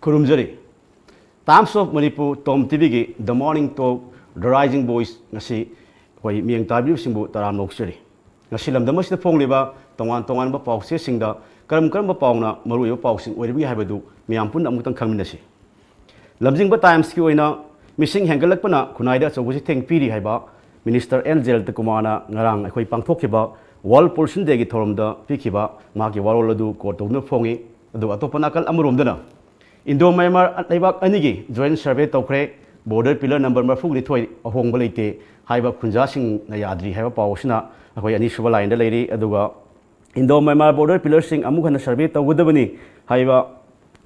Kurumjari. Times of Manipur Tom TV The Morning Talk The Rising Voice ngasi hoi miang tabiu singbu taram noksari. Ngasi lam damas na phong liba tongan ba pau se singda karam ba pau na maru yo pau sing oibi haibadu miang pun amutang khangminasi. Lamjing ba Times ki oina missing hangalak pana kunaida chobusi theng piri haiba Minister Angel Takumana ngarang akhoi pangthokhiba World Pollution Day gi thoromda pikhiba maki waroladu ko tawna phongi adu atopanakal amuromdana Indo Myanmar Laibak Anigi joint survey tawkhre border pillar number marfu ni thoi ahongba leite haiba khunja sing na yadri haiba pawsina akhoi ani suba line da leiri aduga Indo Myanmar border pillar sing amukhana survey tawgudabani haiba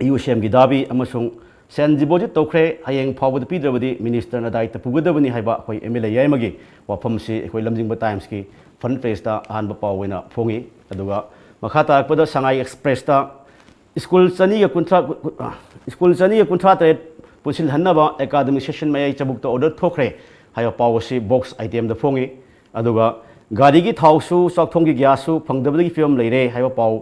UCM gi dabi amasung sen deposit tawkhre hayeng phawbud pidrabadi minister na daita pugudabani haiba akhoi MLA yaimagi wafam si akhoi Lamjingba Times ki front page ta ahanba pawena phongi aduga makha tarakpada Sangai Express ta School Chani kuntra tre punsil hannaba academic session may chabuk to order thokre hayo policy box item the phongi aduga gari gi thausu sakthongi gyasu phangdabagi film leire hayo paw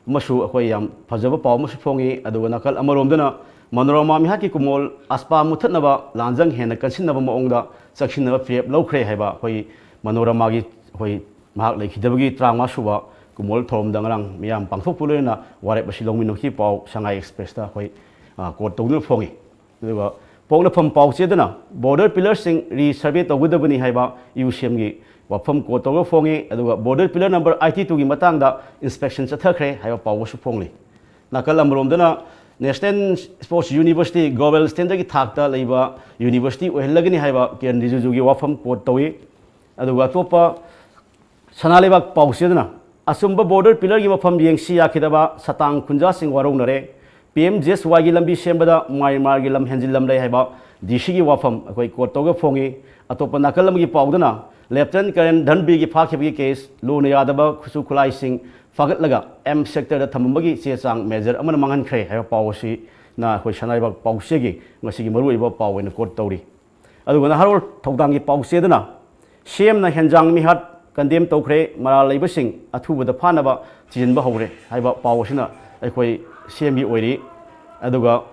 masu akhoi yam phajaba paw masu phongi aduga nakal amaromdana Manorama mi haki kumol aspa muthatnaba lanjang hena kansinaba maongda saksinaba prep lawkhre haiba hoi Manorama gi hoi mahak lekhidabagi trangma suba kumol thom dangrang miyam pangthok pulena warep basi longmino hi paw Sangai Express ta hoi court tawnu phongi aduga pawna pham paw chedana border pillar sing re survey tawgudabani haiba UCM gi wafam court tawga phongi aduga border pillar number 82 gi matangda inspection chathakre haiba paw su phongli nakal amromdana National Sports University Global Standard ki thakta leiba university ohelagani haiba Kiran Rijiju gi wafam court tawi aduga topa sanalebak paw chedana Asumba border pillar gi mafam yengsi yakhidaba satang khunja sing warongnare PMJSY gi lambi sembada Myanmar gi lam henjil lam lei haiba DC gi wafam akoi court toga phongi atopa nakalam gi pawdana Lieutenant Colonel Dhanbi gi phakhibi case luna yadaba khusu khulai sing fagatlaga M sector da thamambagi chechang major amana mangan khre haiba pawsi na khoi sanaiba pawse gi ngasi gi maruiba pawena court tawri adugana harol thawdang gi pawse dana sem na henjang mi hat condemn tawkhre mara leibasing athubada phanaba chinba hore haiba pawsina akhoi semi oiri aduga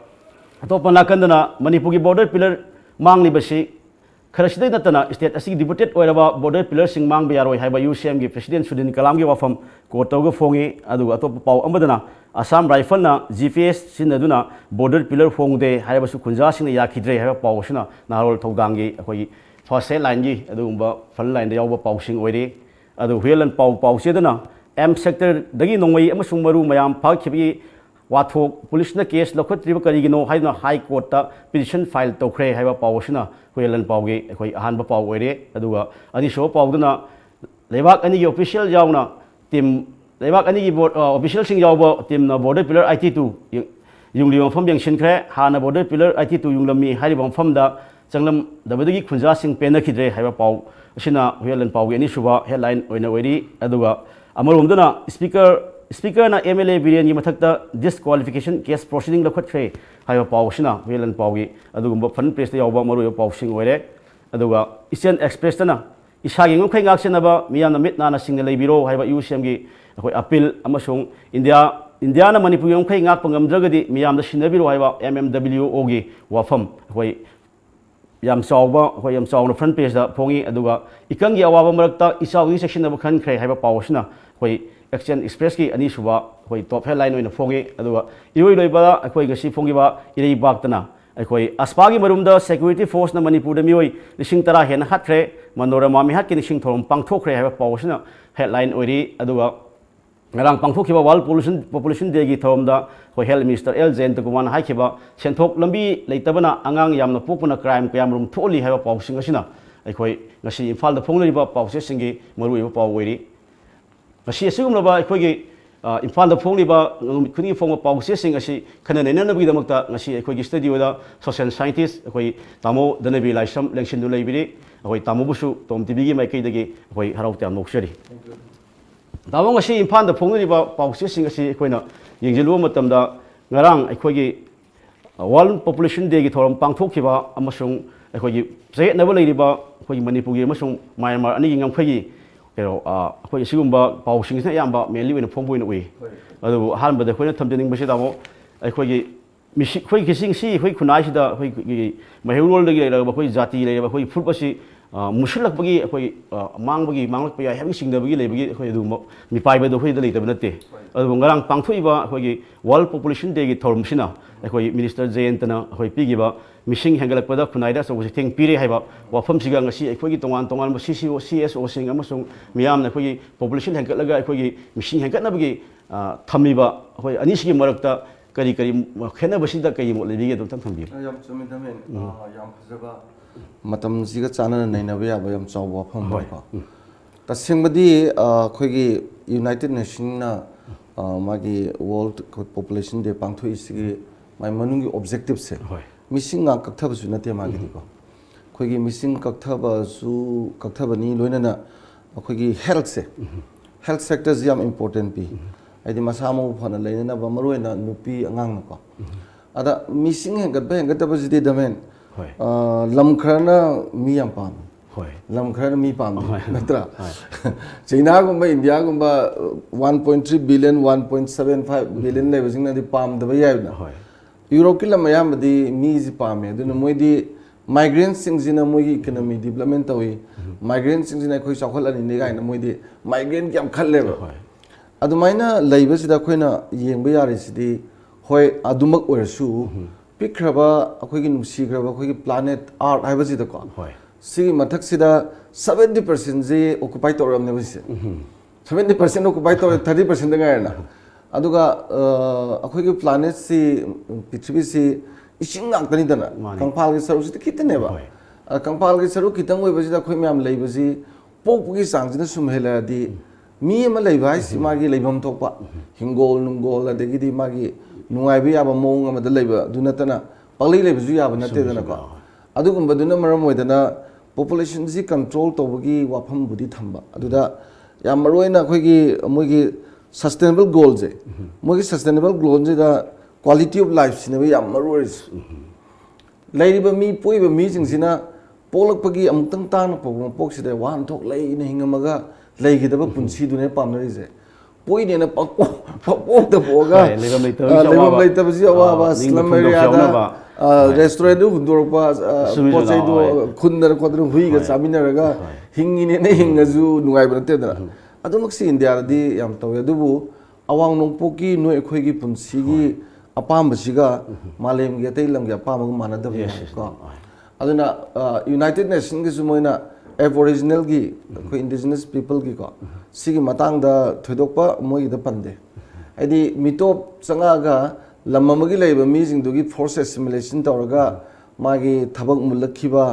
atopa nakandana Manipur gi border pillar mangni basi kharaside natana state asigi deputed oiraba border pillar sing mang biaroi haiba UCM gi president Sudin Kalam gi wafam kotoga phongi aduga atopa paw amadana Assam Rifle na GPS sinaduna border pillar phongde haiba su khunja sing yakhidre haiba pawsina narol thawdangi akhoi first line gi adumba front line da yawba pawsing oiri adu huelan paw chedana M sector dagi nongmai amasung maru mayam phakhibi wathok police na case lokhatriba karigino haina high court ta petition file tawkhre haiba pawsina huelan pawgi akhoi ahanba paw oire aduga ani so pawduna lebak ani gi official yauna team lebak ani gi official sing yawba team na border pillar IT2 yungli mafam yangshin khre hana border pillar IT2 yunglami hariba mafam da Changlam dabadagi khunja sing pena khidre haiba paw asina huelan pawgi ani suba headline oina oiri aduga amaromdana speaker na MLA Viren gi mathakta disqualification case proceeding lokhathre haiba paw asina huelan pawgi adugumba front page ta yawba maru yo paw sing oire aduga Eastern Express tana isagi ngkhai ngak senaba miyamna mitna na singna leibiro haiba UCM gi akhoi appeal amasung India na Manipur ngkhai ngak pangamdragadi miyamda sinabiro haiba MMWO gi wafam akhoi yam chawba hoi yam chawna front page da phongi aduga ikangi awaba marakta isawi section da khan khre haiba pawsna hoi Action Express ki ani suba hoi top headline oina phongi aduga iroi loiba akhoi gasi phongi ba irei baktana akhoi aspagi marumda security force na Manipur da mioi lising tara hen hathre Manorama mi hakki lising thorom pangthokre haiba pawsna headline oiri aduga ngarang pangthokhiba World Population Day gi thomda hoi Health Minister L.J. Takuman haikiba senthok lambi leitabana angang yamna pokpuna crime kayamrum tholi haiba pawsing asina akhoi ngasi Imphal da phongliba pawse singi maruiba paw oiri ngasi asigumlaba akhoi gi Imphal da phongliba khuni phongba pawse sing asi khana nenanabgi damakta ngasi akhoi gi studio da social scientist akhoi tamo danabi laisam lengshin du leibiri akhoi tamo busu tom tv gi maikei dagi akhoi harauta noksari Tawang asi Imphal da phongliba pawse sing asi akhoi yengjilu matamda ngarang akhoi World Population Day gi thoram pangthokhiba amasung akhoi je naba leiriba akhoi Manipur gi amasung Myanmar ani gi ngamkhai kero akhoi sigumba pawsing sa yamba mainly wena phongboina ui adu hanba da khoina thamjaning basi damo akhoi मिसी खोई kissing सी खोई खुनाई सिदा खोई महिरोल दगी लेरबा खोई जाति लेरबा खोई foot बसी मुसलक बगी खोई मांगबगी मांगलक पया हेबी सिंगदबगी लेबगी खोई अदु मिपाइबा दो खोई दलेतब नते अदु ngarang पांगथुइबा खोई वर्ल्ड पॉपुलेशन डे गी थौरमसिना खोई मिनिस्टर जयंतना खोई पिगिबा मिसिंग हेंगलकपदा खुनाइदा सो थिंग पिरे हाइबा वाफम सिगा ngasi खोई तोंगान तोंगान CCO CSO सिंग अमसुंग मियामना खोई पॉपुलेशन हेंगलगा खोई मिसिंग हेंगतनबगी थमिबा खोई अनिसिगी मरकता करी करी खेनबसिदा कई मो लेबिगे दो तम थंबी याम चुमी दमेन याम फजबा मतम सिगा चानना नैनबा याबा याम चावबा फम बा तसिंगबदी खोगी यूनाइटेड नेशन ना मागी वर्ल्ड पॉपुलेशन डे पांगथोइ सिगी माय मनुंगी ऑब्जेक्टिव से मिसिंग गा कथबसु नते मागी दिको खोगी मिसिंग कथबसु कथबनी लोइनना खोगी हेल्थ सेक्टर याम इंपोर्टेंट पी आदि मसामो फना लेना बमरोइना नुपी अंगांग को अदा मिसिंग हेंगतबसिदि दमेन लम खरना मी याम पाम लम खरना मी पाम नत्रा चाइना गुम्बा इंडिया गुम्बा 1.3 बिलियन 1.75 बिलियन लेबसिंग दि पाम दबा याइना यूरोप की लम यामदि मी जि पामे दुन मोइदि माइग्रेंट सिंगजिना मोइगी इकोनॉमी डेवलपमेंट तोइ माइग्रेंट सिंगजिना खोइ चाखलनि ने गाइना मोइदि माइग्रेंट याम खल्लेबा अदुमाइना लैबसिदा खोइना येंबा यारिसिदि होय अदुमक ओरसु पिखरबा अखोइगी नुसिखरबा अखोइगी प्लैनेट अर्थ हाइबसिदा को सिगी मथक्सिदा 70% जे ऑक्युपाई तोरमने बसिसे 70% ऑक्युपाई तोर 30% गायना अदुगा अखोइगी प्लैनेट सि पृथ्वी सि इसिंग गाक्तनि दना कंपाल के सरुसि खितनेबा कंपाल के सरु खितंग ओइबसिदा खोइ म्याम लैबसि पोकपुगी सांगजिना सुमहेलादि मी अमा लैबा हाइसि मागी लैबम थोपा हिंगोल नुंगोल अदगिदि मागी नुंगाइबि याबा मोंग अमदा लैबा दुनतना पगलै लैबसु याबा नतेदना को अदुगुम्बदुना मरम ओइदना पॉपुलेशन जी कंट्रोल तोबगी वाफम बुदि थंबा अदुदा याम मरोइना खोइगी मोइगी सस्टेनेबल गोल जे मोइगी सस्टेनेबल गोल जे दा क्वालिटी ऑफ लाइफ सिनेबा याम मरोइस लैरिबा मी पोइबा मी जिंगसिना पोलकपगी अमुतंग तान पोकसिदा वान थोक लैना हिंगमगा लैगिदबा पुंसी दुने पामनरिजे पोइनेना पपोक पोगा लेबम लैतबसि अवाबा स्लम एरियादा रेस्टोरेंट हुंदोरपा पोचैदो खुंदर खोदर हुइगा चामिनरगा हिंगिने ने हिंगजु नुगाइबा नतेदना अदुमक्सि इंडियादि याम तवे अदुबु अवांग नोंपोकी नो एखोइगी पुंसीगी अपामबसिगा मालेमगी अतै लमगी अपामग मानदब को अदुना यूनाइटेड नेशन गी सुमोइना एबोरिजिनल की कोई इंडिजिनस पीपल की को सिगी मतंग दा थोदोकपा मोई दा पंदे आदि मिटोप चंगागा लम्ममगी लेबा मी जिंदुगी फोर्स एसिमिलेशन तौरगा मागी थबक मुलखिबा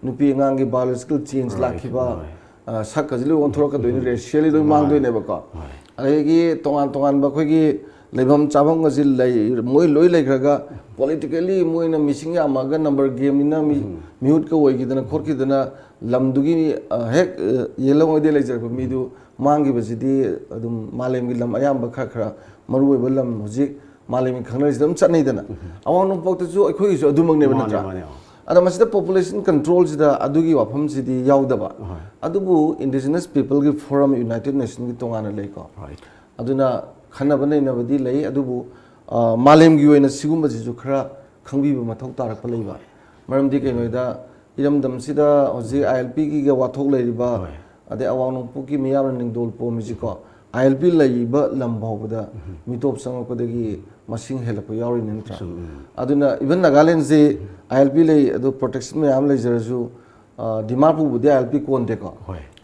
नुपी अंगांगी बायोलॉजिकल चेंज लाखिबा सकजलि ओंथोरक दोइन रेशियली दो मांग दोइने बका अरेगी तोंगान तोंगान बखोगी लेबम चाबम गजि लै मोई लोई लेखरगा पॉलिटिकली मोइना मिसिंग यामागा नंबर गेम निना म्यूट का ओइगिदना खोरकिदना लमदुगी हेक येलम ओइदे लेजरबा मीदु मांगी बजिदि अदुम मालेमगी लम अयाम बखा खरा मरुवे लम हुजिक मालेमी खंगनरिदम चनैदना अवांग नोंपोक्तजु अखोइसु अदुमंगनेबा नत्रा अदा मसिदा पॉपुलेशन कंट्रोल सिदा अदुगी वाफम सिदि यावदबा अदुबु इंडिजिनस पीपल की फोरम यूनाइटेड नेशन की तोंगाना लेको अदुना खनबा नैनबदि लै अदुबु मालेमगी ओइना सिगुमबजिजु खरा खंगबिबा मथौ तारकपा लैबा मरमदि कैनोइदा इरमदमसिदा हजि आईएलपी की वाथोक लैरिबा अदे अवांग नोंपोकी मियाम निंगदोल पोमिजिको आईएलपी लैबा लमभावबदा मिटोप संगपदगी मसिंग हेलप यावरि नंत्रा अदुना इवन नागालैंड जे आईएलपी लै अदु प्रोटेक्शन मियाम लैजरजु डिमापुर बुदे आईएलपी कोनदेको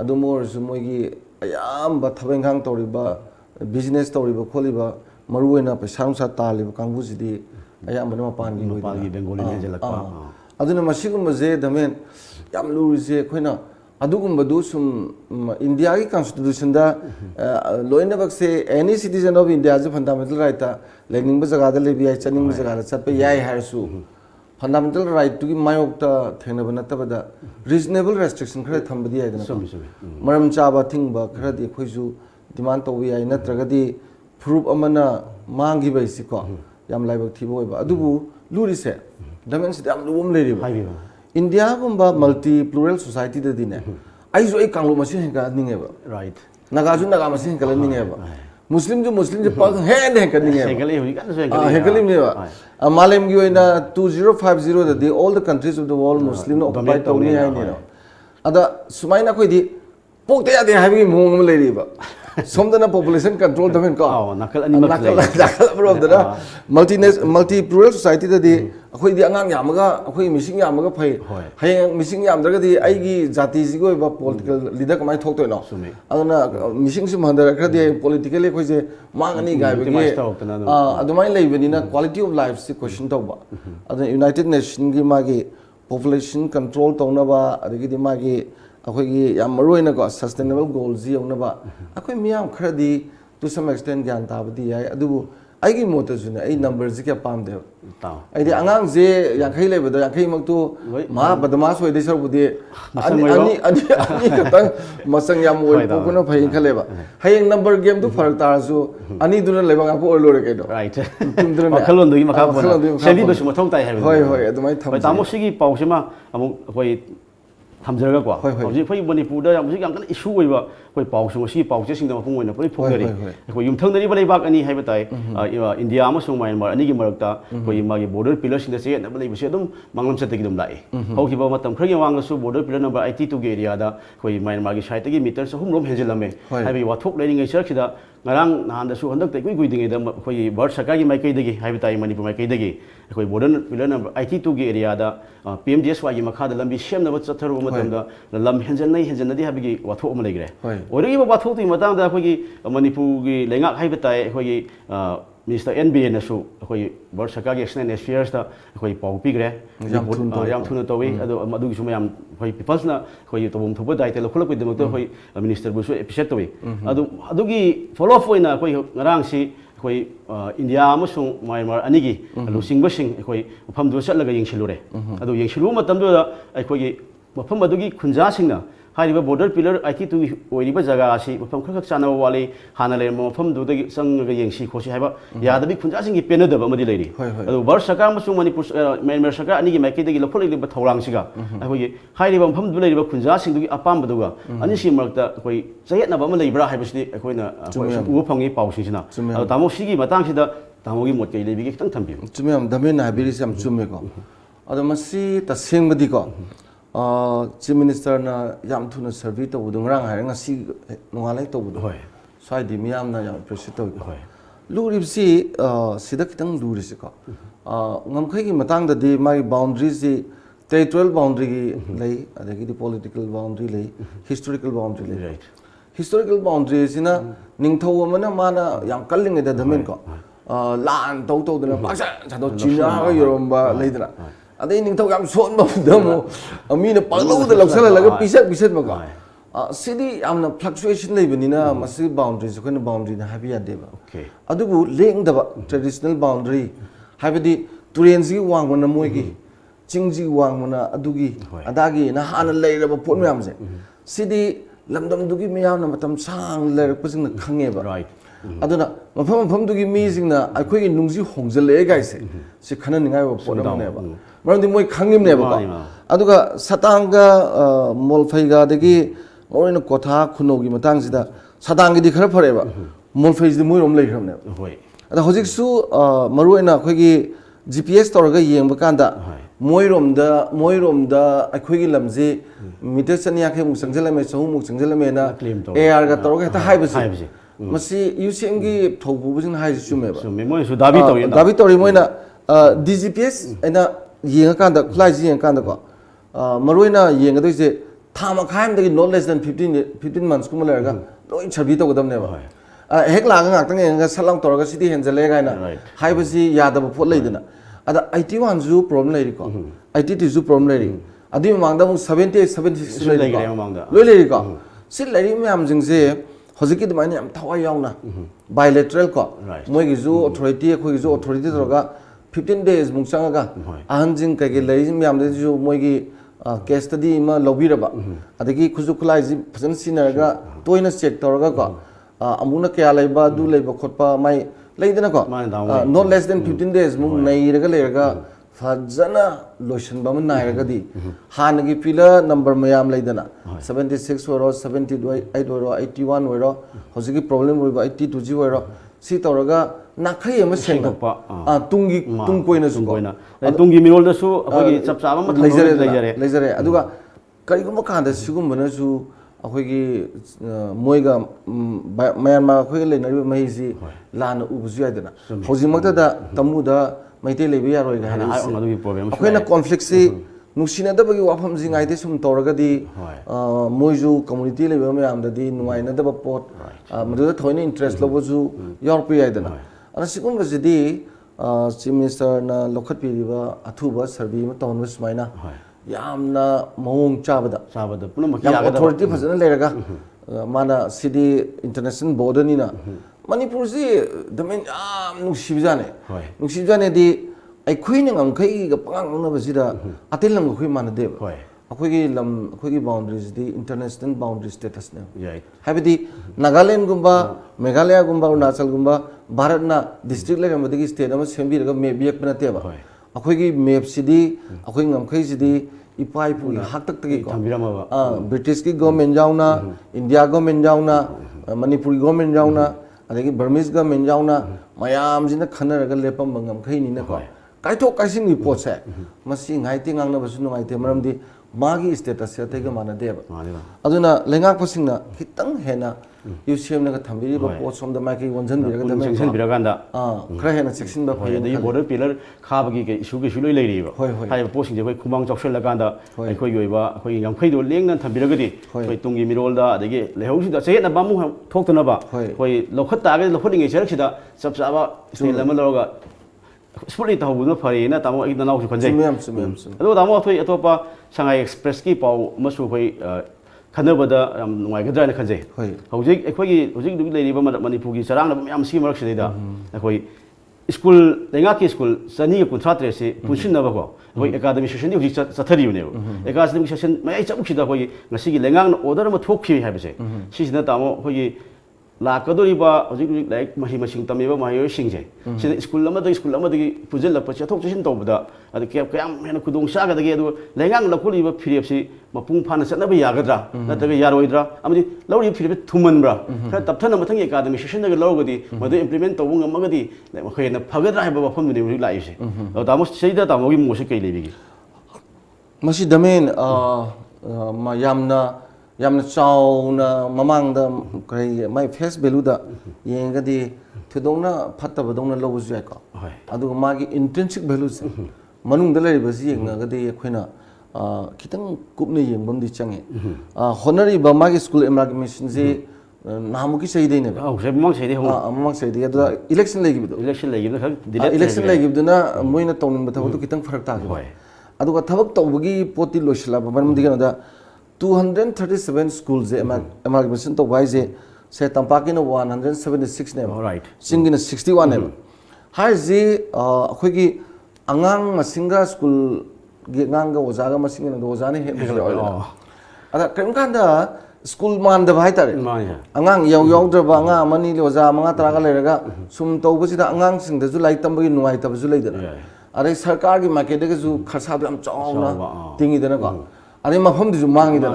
अदु मोरजु मोइगी अयाम थबेंगांग तौरिबा बिजनेस तौरिबा खोलिबा मरुवेना पैसा नुसा तालिबा कांगबुजिदि अयाम मपानगी लोइदि बेंगोली नेजलकपा अदुना मसिगुम्बजे दमेन याम लुरिजे खोइना अदुगुम्बदु सुम इंडिया की कॉन्स्टिट्यूशन दा लोइनबक से एनी सिटीजन ऑफ इंडिया जो फंडामेंटल राइट लेनिंग जगह लेबी आई चनिंग जगह चप याय हारसु फंडामेंटल राइट टू की मायोक्ता थेनब नतबदा रीजनेबल रेस्ट्रिक्शन खरे थंबदी आइदना मरम चाबा थिंगबा खरदि खोइजु डिमांड तोबी आई नत्रगदि प्रूफ अमना मांगी बैसिको याम लाइबक थिबो ओइबा अदुबु लुरिसे दमेन से याम लुम लेरिबा इंडिया गुम्बा मल्टी प्लूरल सोसाइटी ददिने आइजु ए कांगलो मसिन हेका निंगेबा राइट नागाजु नागा मसिन हेका निंगेबा Muslim जो पग है नहीं करनी है हेंगली हुई का हेंगली में मालेम की वजह 2050 दा all the countries of the world Muslim ने occupy तौनी है नहीं ना अदा सुमाई ना कोई दी पोक्ते यादें है भी मुंग में ले रही बा सोमदना population control दमें का नकल बरोब दना multi plural society दा दी अखोई दी अंगांग यामगा अखोई मिसिंग यामगा फै हयें मिसिंग यामदरगा दी आइगी जाति सिगो बा political leader कमाई थोक तो नो अदना मिसिंग सिम हंदर खर दी politically अखोई जे मांगनी गाय बगे अदुमाई लेबनिना quality of life से question तौबा अदना United Nation की मागी population control तौनबा अदगी दी मागी अखोई याम मरुइना को sustainable goals जी औनबा अखोई मियाम खरदी to some extent ज्ञान ताबदी है अदुबु आइगी मोटर जुने आई नंबर जी क्या पाम दे आई दी अंगांग जे यांखई ले बदो यांखई मक्तु मा बदमाश होय दे सर बुदे अनि कतंग मसंग याम होय पोकुना फै खलेबा हयेंग नंबर गेम दु फरक तारसु अनि दुना लेबा गापो ओलोरे केदो राइट मखलोन दुगी मखा सेबी बसु मथौ ताई है होय होय अदुमाई थम तामो सिगी पाउसेमा अमु होय थमजरगा को हौजी फै मणिपुर दा याम कन इशू होइबा कोई पाउसु सी पाउसे सिंग दम फुंगोइना परि फोंगरे कोई युमथंगदरि बलै बाग अनि हाइबा ताई इंडिया अमसुंग म्यांमार अनि गी मरकता कोई मागी बॉर्डर पिलर सिंग चे न बलै बसे दम मंगलम सते गी दम लाई हौखिबा मतम Kharge Wangsu border pillar number 82 गे एरिया दा कोई म्यांमार गी साइड गी मीटर से हुमलोम हेंजिलमे हाइबा वाथोक लेरिंगै सरखिदा ngarang nahan da su handak tai kui dingai da khoi bar sarkar gi mai kai dagi haiba tai manipur mai kai dagi khoi border pillar number 82 gi area da PMGSY gi makha da lambi shem na ba chatharu matam da lam henjan nai henjan na di habi gi watho ma legre origi ba watho ti matang da khoi gi manipur gi lengak haiba tai khoi gi Mr. NBA na su khoi bar sarkar gi external affairs da khoi pau pi gre yam thuna tawi ado madu gi suma yam khoi peoples na khoi tobum thoba dai te lo khulak wi da khoi minister bu su episode tawi adu gi follow up oina khoi ngarang si khoi India amasung Myanmar anigi lusing basing khoi mafam du chatlaga yengsilure adu yengsilu matam du khoi gi mafam adu gi khunja singna हाइरिबा border pillar 82 gi ओइरिबा जगह आसी मफम खरख चाना वाले हाना ले मफम दुदि संग यंगसी खोसि हाइबा यादबि खुंजा सिंग पेनदबा मदि लेरि अदु बर सरकार मसु मणिपुर म्यांमार सरकार अनि gi माइके दि लखोल लिबा थौरांग सिगा अखोइ हाइरिबा मफम दु लेरिबा खुंजा सिंग दुगि अपाम बदुगा अनि सि मरकता अखोइ जयतनबा म लेब्रा हाइबसि अखोइना उ फंगि पाउसि सिना अदु तामो सिगी मतang सिदा तामो gi मोट कै लेबि gi खतंग थम्बि चुमे हम दमे ना हाबिरि सम चुमे को अदु मसि तसेंगबदि को Chief Minister na yam thuna survey to budung rang hai nga si nongalai to budu sai di miyam na yam appreciate to lurib si sida kitang luri si ko ngam khai gi matang da di mai boundaries di territorial boundary gi lei adagi di political boundary lei historical boundary lei historical boundary sina ningthau amana mana yam kalling da damen ko lan to da paksa chado china ga yoromba leidra अदे निंथौ याम सोन बदमो अमीन पगलो the लक्सल लग पिसक पिसक मगा सिदी यामना fluctuation लेबनिना मसि boundaries कोन boundary ना हाबि यादेबा okay अदुबु Laing दबा traditional boundary हाबि तुरेंजी वांगमना मोइगी चिंगजी वांगमना अदुगी अदागी ना हाना लेरबा pot मयामसे सिदी लमदम दुगी मयामना मतम सांग लेरपसिंग खंगेबा राइट अदुना मफम मफम दुगी मीजिंगना अखोइगी नुंगजी होंगजले गाइसे सि खना निगाय पोटमनेबा मरंदी मोय खंगिमनेबा अदुगा सतांगा मोलफैगा दगी ओरिन कोथा खुनोगी मतंगसिदा सतांगी दि खरा फरेबा मोलफैज दि मोयरोम लेखरमने होय अदा होजिकसु मरुइना अखोइगी GPS तौरगा येंबा कांदा मोयरोमदा अखोइगी लमजे मीटर चनिया खे मु संगजलमे सहु मु संगजलमे ना AR गा तौरगा हेता हाइबसि मसी UCM गी थौबुबजिन हाइ सुमेबा सुमे मोय सु दाबी तौरी मोयना DGPS एना येंगा कांदा फ्लाइज येंगा कांदा को मरुइना येंगा दोइसे थामा खायम दगी नॉट लेस देन 15 months कुम लेरगा लोइन सर्वी तो गदमनेबा हेक लागा गाक्तंग येंगा सलांग तौरगा सिटी हेंजले गायना हाइबसि यादब फोट लेदना अदा 81 जु प्रॉब्लम लेरि को 82 जु प्रॉब्लम लेरि अदि मांगदा मु 76 लेरि लोइ लेरि को सि लेरि म्याम जिंगसे हजिकी दमाइने हम थवा यावना बायलैटरल को मोइगी जु अथॉरिटी अखोइगी जु अथॉरिटी तौरगा 15 days मुंगचांगा अहनजिंग कगे लेरिजिम यामदे जु मोइगी केस स्टडी मा लौबिरबा अदगी खुजु खुलाइजि फजन सिनरगा तोइना चेक तौरगा को अमुना क्या लेबा दु लेबा खोटपा माइ लेदना को नॉट लेस देन 15 days मुंग नैरगा लेरगा फजना लोशन बम नायरगदी हानगी पिलर नंबर मयाम लेदना 76 ओरो 78 ओरो 81 ओरो हजिकी प्रॉब्लम ओरो 82 जी ओरो सी तौरगा नाखै अमा सेंगपा तुंगी तुंग कोइना सुको तुंगी मिरोल दसु अखोगी चप चाबा म लेजरे अदुगा करिगुम कांदा सिगुमबनसु अखोगी मोइगा म्यांमार अखोगी लेनरिबा महीसी लाना उबसु यादना हजिमक्तदा तमुदा मैते लेबे यारोइगा अखोइना कॉन्फ्लिक्ट से नुसिनदबगी वाफम जिंगाइदे सुम तौरगदी मोइजु कम्युनिटी लेबे मयामददी नुवाइनदब पोट मदुदा थोइना इंटरेस्ट लबजु यारपि यादना अना सिगुमबसिदी चीफ मिनिस्टर ना लोखतपिरिबा अथुबा सर्वे म तौनबा सुमाइना यामना मौंग चाबदा पुनमकी अथॉरिटी फजना लेरगा माना सिटी इंटरनेशनल बॉर्डर निना मणिपुर से दमेन याम नुसिबजाने दी अखोइना ngamkhai pangangnabasida atelam khoi manadeb अखोगी लम अखोगी बाउंड्रीज दी इंटरनेशनल बाउंड्री स्टेटस ने हाइबदी नागालैंड गुंबा मेघालय गुंबा अरुणाचल गुंबा भारत ना डिस्ट्रिक्ट लेवल मदगी स्टेट अमा सेंबिरगा मैप बियक बनतेबा अखोगी मैप सिदी अखोई ngamkhai सिदी इपाई पुगी हातक तगी को ब्रिटिश की गवर्नमेंट जाउना इंडिया गवर्नमेंट जाउना मणिपुरी गवर्नमेंट जाउना अदगी बर्मीज गवर्नमेंट जाउना मयाम जिना खनरगा लेपम ngamkhai नि न को काइथो काइसिंग रिपोर्ट से मसी ngaite ngangna basu ngaite maramdi मागी स्टेटस से तेग माना देव अदुना लेंगाक पसिंगना खितंग हेना यूसीएम नगा थंबिरि बो पोस्ट सोम द माकी वंजन बिरगा द सेक्शन बिरगांदा खरा हेना सेक्शन ब फय द बॉर्डर पिलर खाबगी के इशू के सुलोय लेरिबा हाय पोस्टिंग जे कोई खुमांग चौसल लगांदा अखोय योइबा अखोय यंखैदो लेंगन थंबिरगदी कोई तुंगी मिरोलदा अदगी लेहौसिदा सेना बामु थोक्तनबा कोई लखत तागे लखोदिंगे सेरखिदा सब साबा स्टेल लमा लरगा स्पुली ताहुबुनो फरेना तामो इदना नाउसु खनजे अदो तामो अथोय अतोपा सांगाई एक्सप्रेस की पाउ मसु कोई खनबदा याम नुवाइगद्राना खनजे हौजिक एखोगी हौजिक दुगी लेरिबा मणिपुरगी चरांग याम सी मरक सिदा एखोई स्कूल लेंगा की स्कूल सनी कुंथ्रात्रे से पुनसिनबको कोई एकेडमी सेशन दी हौजिक चथरियुने एकेडमी सेशन मयाई चबुखिदा कोई ngasiगी लेंगांग ऑर्डर म थोखि हाइबसे सिसिना तामो कोई लाकदोरिबा हजिक लाइक मही मसिंग तमेबा मायो सिंगजे सिदा स्कूल अमदगी पुजल लप चथोक चसिन तौबदा अद के कयाम हेन खुदोंग सागदगे अदु लेंगांग लखोलिबा फिरेपसि मपुंग फाना चनबा यागद्रा नतगे यारोइद्रा अमदि लौरि फिरेप थुमनब्रा खरा तपथन मथंग एकेडमी सेशन दगे लौगदी मदु इम्प्लीमेंट तौबु ngमगदी मखैना फगद्रा हाइबा वफम नि लाइसे तामो सैदा तामोगी मोसे कै लेबिगी मसी दमेन मा यामना चाउना ममांगदा करै माय फेस वैल्यूदा येंगदी थुदोंना फत्तबदोंना लौबजु याको अदुगा मागी इंट्रिंसिक वैल्यू से मनुंगदा लैबसि येंगगदी अखोइना खितंग कुपने येंबमदि चंगे होनरीबा मागी स्कूल एमर्गमेशन से नामुकी सैदैने ममांग सैदै हो ममांग सैदै अदुगा इलेक्शन लैगिबदो खक इलेक्शन लैगिबदुना मोइना तौनिंग बथबदु खितंग फरक तागे अदुगा थबक तौबगी पोति लोइसला बमदि गनदा 237 schools amalgamation to wise say tampakina 176 ne right singina 61 ne hai ji khoigi angang masinga school ge ngang ga ojaga masingina do ojane he ada kam kanda school man da bhai tare angang yaw dra ba anga mani oja manga tara ga leraga sum to busida angang sing da ju lai tambagi nuai tab ju lai da are sarkar gi market ga ju kharsa da am chauna tingi da na ko अरे मफम दिजु मांगी दा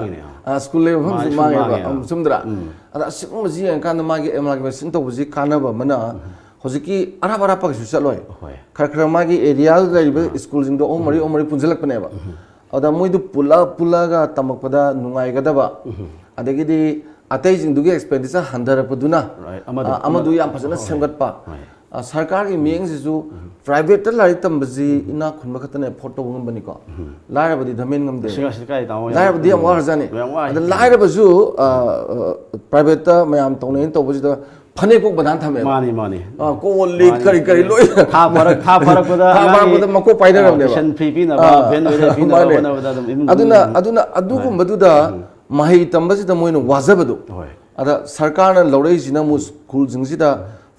school ले मफम दिजु मांगी बा सुमद्रा अदा SIM जी कान मागी एमलागमेशन तो बुजी कानबा मना होजिकी अराबरा पक सु चलोय खरखर मागी एरिया लाइबे स्कूल जिंग दो ओमरी पुंजलक पनेबा अदा मोइदु पुला गा तमकपदा नुंगाई गदबा अदगिदी अतै जिंग दुगी एक्सपेंडिचर हंदरपदुना अमदु याम फजना सेमगतपा सरकार की मियंग सिसु प्राइवेट लाइक तंबजी इना खुनबा खतने photo ngambani ko lairabadi dhamen ngamde lairabadi am war jane ada lairabaju private ta mayam tongnein to buji da phane ko badan thame mani ko lik kari loi tha farak bada mako paida ramne ba mission fee na ba ben pi na aduna adugu maduda mahi tambaji da moino wajabadu ada sarkar na lorei jina mu school jingsida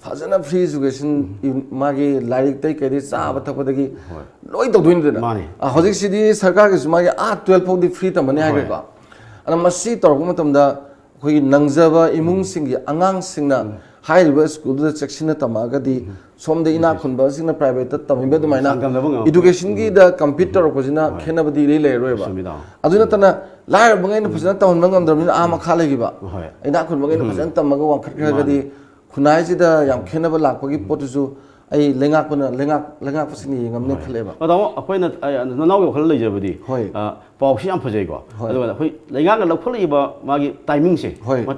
फजना free education मागी like तै कदि चाब थपदगी लोइ तौदुइनदना हजिक सिदी सरकार के मागी 12 फौदी free तमने हागे को अन मसी तोरगु मतमदा खोइ नंगजबा इमुंग सिंगी अंगांग सिंगना हाइरिबा स्कूल द चेक्सिना तमागदी सोमदे इना खुनबा सिंगना प्राइवेट तमिबे दुमाइना एजुकेशन की द कंप्यूटर रखोजिना खेनबदी ले रोयबा अदुना तना लायर बंगाइन फजन तहन बंगमदरमिना आ मखा लेगिबा इना खुनबंगाइन फजन तमगा वाखरगदी खुनाइजिदा याम खेनबा लाखपगी पोतुसु आई लेंगाक पसिनी ngамने खलेबा अदाव अखोइना ननाव खल लेजबदी पाउसी याम फजेको अदुगा खoi लेंगाक लखलिबा मागी टाइमिंग से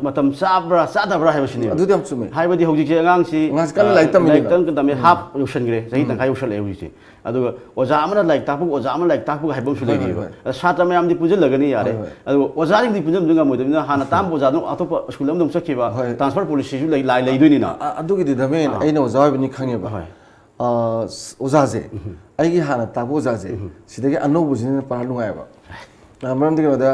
मतम चाब्रा चादब्रा हाइबसिनी अदुदि याम चुमे हाइबदी हौजिक आंगांसी ngaskan लाइक तमिनी लाइक तमे हाफ युशनग्रे जही तंखाय युशल हौजिसे अदुगा ओजा अमना लाइक तापु ओजा अमना लाइक तापु हाइबम सु लेगिबा सात्र मयामदि पुजल लगनी यारे अदु ओजारिंदि पुजल दुंगा मोदमिना हाना ताम ओजादु अतोप स्कूल अमदम चखिबा ट्रांसफर पॉलिसी सु लाई लेदुनिना अदुगिदि दमेन आइना ओजाबिनी खंगेबा ओजाजे आइगी हाना तापु ओजाजे सिदगे अनोबुजिना पार लुगायबा मरमदि गदा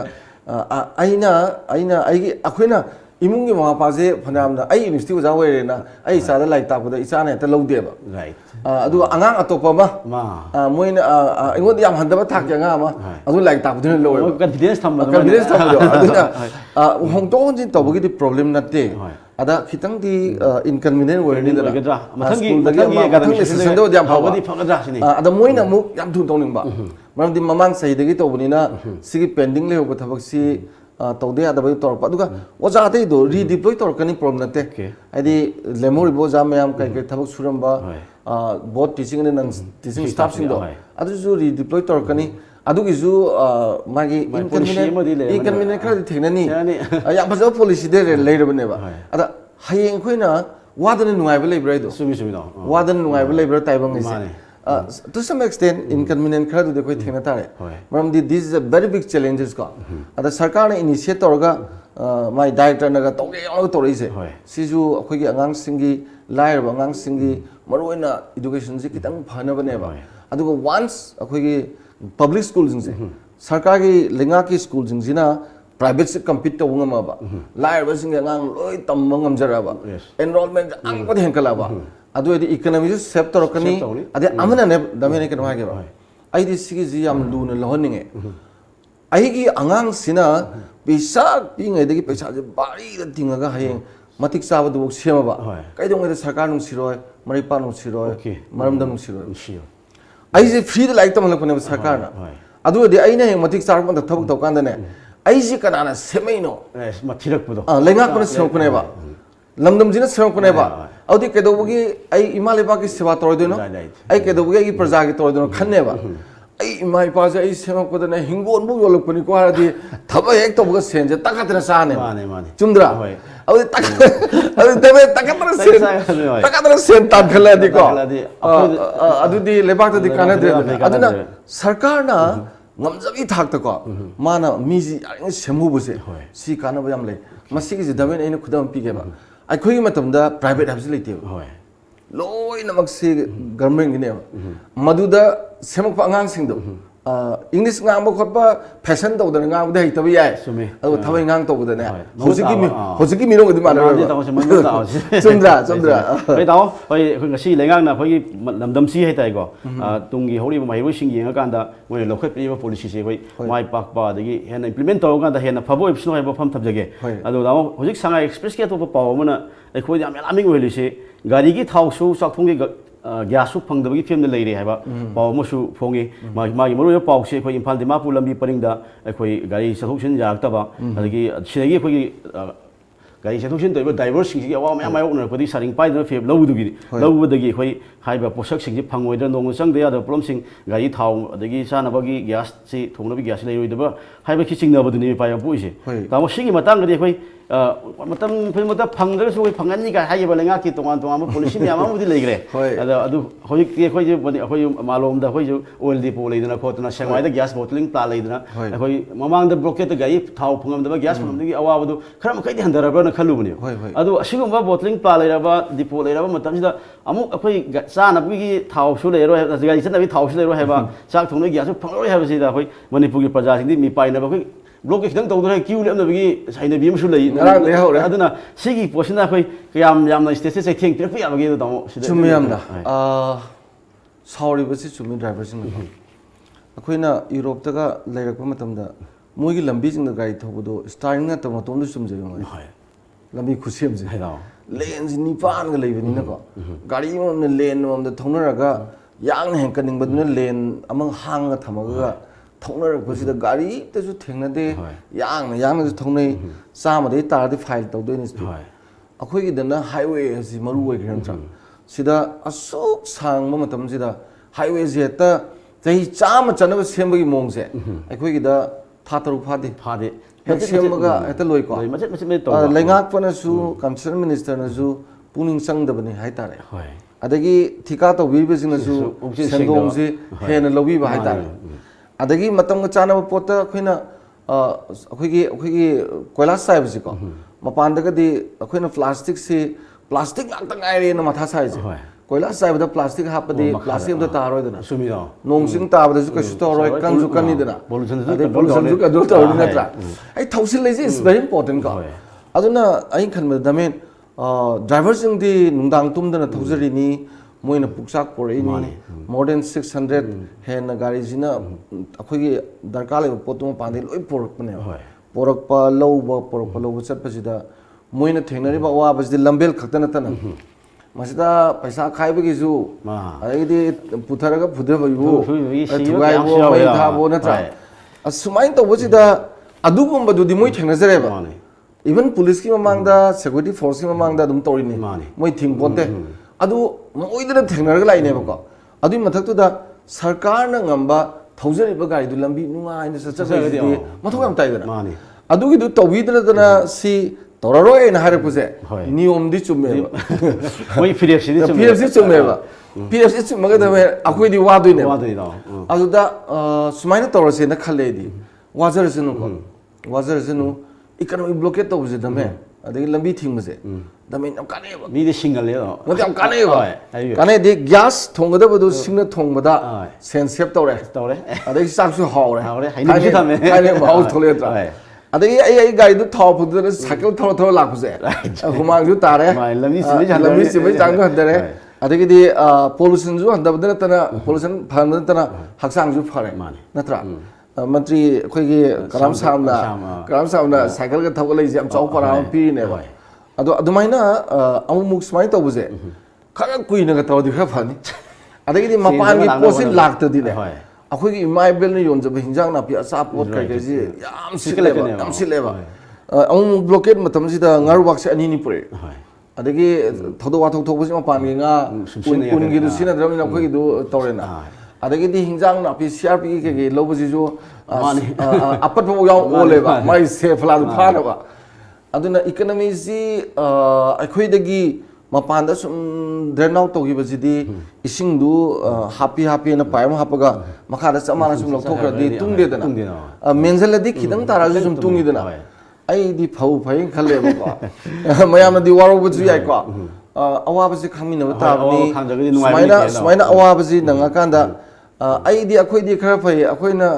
आइगी अखोइना इमुंगी ममापाजे फनामना आई यूनिवर्सिटी ओजा ओइरेना आई सादा लाइक तापुदा इचाना हेता लौदेबा राइट अदु आंगां अतोपा मा मोइना इंगोद याम हंदबा थाक यांगा मा अदु लाइक तापुदुना लोय कॉन्फिडेंस थम्बदो अदुना होंतोंजिन तबगी दि प्रॉब्लम नते अदा खितंगदी इनकन्वीनियंट ओइरनि दरा मथंगी सेसनदो याम फावदी फगदरा सिनी अदा मोइना मु याम थु तोनिंबा मरमदि ममांग सहिदगी तोबनिना सिगी पेंडिंग लेहोब थबकसी तौदे अदबई तौरप अदुगा ओजा अतै दो रीडिप्लॉय तौरकनी प्रॉब्लम नते आइदि लेमोरिबो जा मयाम kai थबक सुरमबा both teaching and non teaching staff सिंग दो अदुजु रीडिप्लॉय तौरकनी अदुगिजु मागी इनकन्वीनियंट खरदि थेंगनानी या फजो पॉलिसी दे लेरबनेबा अदा हयेंग खोइना वादन नुंगाइबा लेब्राइदो सुमी वादन नुंगाइबा Lebra ताइबंगिसे to some extent inconvenient khadu de koi thena tare maram di this is a very big challenges ka ada sarkar na initiate torga my director naga toge yong tori se siju akhoi gi angang singi lair ba angang singi maroina education ji kitang phana bane ba aduga once akhoi gi public schools jing se sarkar gi lenga ki school jing jina private se compete to ngama ba lair ba sing angang loi tam ngam jara ba enrollment ang ba henkala ba अदु यदि economy save तोरकनी अदे अमना ने दमेने के मागे बा आइदि सिगी जी याम Lun लहनिंगे आइगी अंगांग सिना पैसा पिंगे देगी पैसा जे बारी द तिंगा हयें मतिक चाब दु सेमबा काइदोंगे सरकार नु सिरोय मरिपा नु सिरोय मरमदम नु सिरोय आइजे फ्री द लाइक तमन कोने सरकार ना अदु यदि आइने मतिक चाब मन थबक तौकांदने आइजे कनाना सेमैनो मथिरकपुदो लेंगा कोने सेमकुनेबा लमदम जिना सेमकुनेबा औदी केदोबगी आई इमा लेबा की सेवा तोरदोनो आई केदोबगी आई प्रजा की तोरदोनो खन्नेबा आई इमा इपा जे आई सेमकदने हिंगोन बु योलकपनि को आदि थबा एक तोबगा सेनजे तकतरा साने माने चुंद्रा औदी तकतरा सेन ताखलादि को अदुदी लेबाक दि कानदे अदुना सरकार ना ngamjabi thakta ko mana miji semubuse si kana bayam le masigi ji damen aina khudam pige ba akhoi matamda private habs leite loi namak si government gine maduda semak pa angang sing do english ngang ba khotpa fashion do da ngang da hitabi yai adu thabai ngang to da ne hojiki mi rong di mana chundra pai taw hoi ngasi lengang na hoi lamdam si hai tai go tungi hori mai ro sing yeng kan da moi lokhet pri policy se hoi mai pak pa dagi hen implement to ga da hen phabo ipsno hai ba pham thabjage adu da hojik sanga express ke to pa mana ekhoi yam aming weli se gari gi thau su sak thong gi ग्यासु फंगदबगी film दे लेरे हाइबा पाव मसु फोंगे मागी मरो पाव से कोई इम्फाल दिमापुर लंबी परिंगदा कोई गाड़ी सथोक्सिन जागतबा अदगी सिदगी कोई गाड़ी सथोक्सिन तोइबा ड्राइवर्स सिंगी अवा मया मायोक नरपदि सारिंग पाइदना फेब लौदुगी लौबदगी कोई हाइबा पोषक सिंगी फंगोइदर नोंग संगदे याद प्रॉब्लम सिंग गाड़ी थाव अदगी सानबगी ग्यास से थोंनबी ग्यास लेरोइदबा हाइबा खिचिंगनबदुनि पाया पुइसे तामो सिंगी मतंगदि कोई मतम फिल्म मत फंगदरसु कोई फंगनी का हाइबा लेंगा की तोंगान तोंगान पॉलिसी में आमामुदि लेग्रे अदु होजिक के खोइ अखोइ मालोम दा खोइ ऑयल डिपो लेदना खोतना सेंगाइदा ग्यास बोटलिंग प्ला लेदना अखोइ ममांग द ब्लॉकेट गाई थाव फंगमदबा ग्यास फंगमदगी अवाबदु खरम खैदि हंदरबना खलुबनि अदु असिगुम्बा बोटलिंग प्ला लेरबा डिपो लेरबा मतमसिदा अमु अखोइ चानबगी थाव सु लेरो गाई चनबि थाव सु लेरो हाइबा चाक थोंनो ग्यास फंगरो हाइबसिदा अखोइ मणिपुरगी प्रजासिंदि मी पाइनबा अखोइ ब्लॉक के खितंग तौदरे क्यू लेमनबगी साइनबी अमसु लई अदुना सिगी पोसिना अखोइ कयाम यामना स्टेज से थेंग पिरपि याबगे दमो चुमे यामना सॉरी बसे चुमे ड्राइवर सिंग अखोइना यूरोप तगा लेरक मतमदा मोगी लंबी सिंग गाड़ी थोबदो स्टार्टिंग ना तम तोंदु चुमजे लंबी खुशी हमजे लेन से निपान का लेबनी ना को गाड़ी में लेन में थोड़ा रगा यांग हैं कनिंग बदने लेन अमंग हांग थमगा थोड़ा रग बसी गाड़ी ते जो ठेंगना दे यांग जो थोड़ा साम दे तार दे फाइल तो दे निस्पी अखोई की दना हाईवे से मरु हुए किरण चा सिदा असुक सांग मतम सिदा हाईवे से ता चाही चाम चनब सेम की मोंग से अखोई की दा थातरु फादे सेमगा एत लोई को लेंगाक पनसु कंसर्न मिनिस्टर नसु पुनिंग संगदबनी हाय तारे अदगी थिका तो वीर बिजनेसु सेंदोंग से हेन लबी हाय तारे अदगी मतम चानब पोत अखोइना अखोइगी कोयलास साइब से को मपानदगदी अखोइना plastic ngak ngaire na matha sai je koila sai da plastic hapadi plastic da taroi dana sumino nongsing ta da su ka storoi kan su kan ni dana pollution su ka do ta ni natra ai thausil lai is very important ka aduna ai khan da men driver sing di nungdang tum dana thausari ni moina puksak pore ni more than 600 hen na gari jina akhoi gi darkar le potum pandi loi porak ne porak pa low chat pa sida मोइन थेंगनरी बा वा बस लंबेल खतन तन मसिदा पैसा खाइबे गिजु आइदि पुथरगा फुदबयु थुगाइबो मै थाबो नत्रा असुमाइन तो बसिदा अदुगुम बदुदि मोइ थेंगनजरेबा इवन पुलिस की ममांगदा सिक्योरिटी फोर्स की ममांगदा दुम तोरिनि मोइ थिंग पोते अदु मोइदना थेंगनरगा लाइनेबको अदु मथक्तुदा सरकार न ngamba थौजरिबा गाइदु लंबी नुंगाइना सचबदि मथो याम ताइदना अदुगि दु तौबिदना सी तोरारोय ना हारे पुजे नियम दि चुमे मोइ पीएफसी चुमगा दमे अखोइ दि वादुइने अदुदा सुमाइना तोरसे ना खलेदि वाजरसनु इकोनॉमिक ब्लॉकेट तौबजे दमे अदि लंबी थिंगबजे दमे यम कानेबा मी दि सिंगल ले मते यम कानेबा काने दि गैस थोंगदबदु सिंगना थोंगबदा सेंसेप तौरे अदि साकसु हावरे हाइने थमे हाइने हाउ थोलेत्रा अदगी आई गाड़ी तो थाव फुदर साइकिल थाव लाखुसे हुमांग जो तारे लमी सिमे जांग हदरे अदगी दि पोल्यूशन जो हदबदन तना पोल्यूशन फनदन तना हक्सांग जो फरे नत्रा मंत्री अखोइगी कराम सामना साइकिल का थाव लैजे हम चाउ परा पीने बा अदो अदुमाइना अमुमुक स्माइ तबुजे खरा कुइना का ताव दि खरा फनी अदगी दि मपान की पोसिन लागतदिने अखोइगी इमाइबेल ने योंजब हिंजांग ना पिया सापोट कइजे याम सिलेबा अमुक ब्लॉकेट मतम सिदा ngar wak se ani ni pure adagi thodo wa thok thok ma pan nga kun gi du sina dram na khoi du torena adagi di hingjang na pi crp ke lob ji jo apat bo yaw oleba mai se fla du pha na ba aduna economy ji akhoi dagi मपान drain out तौगिबजिदी इसिंगदु हापी ना पाइम हापगा मखादा चमाना सुम लौथोखरदि तुंगदेदना मेंजलदि खिदंग ताराजु सुम तुंगिदना आइदि फौ फै खलेबको मयामदि वारोबजु याइको अवाबजि खामिनबो ताबनि सुमाइना अवाबजि नंगाकांदा आइदि अखोइदि खरा फै अखोइना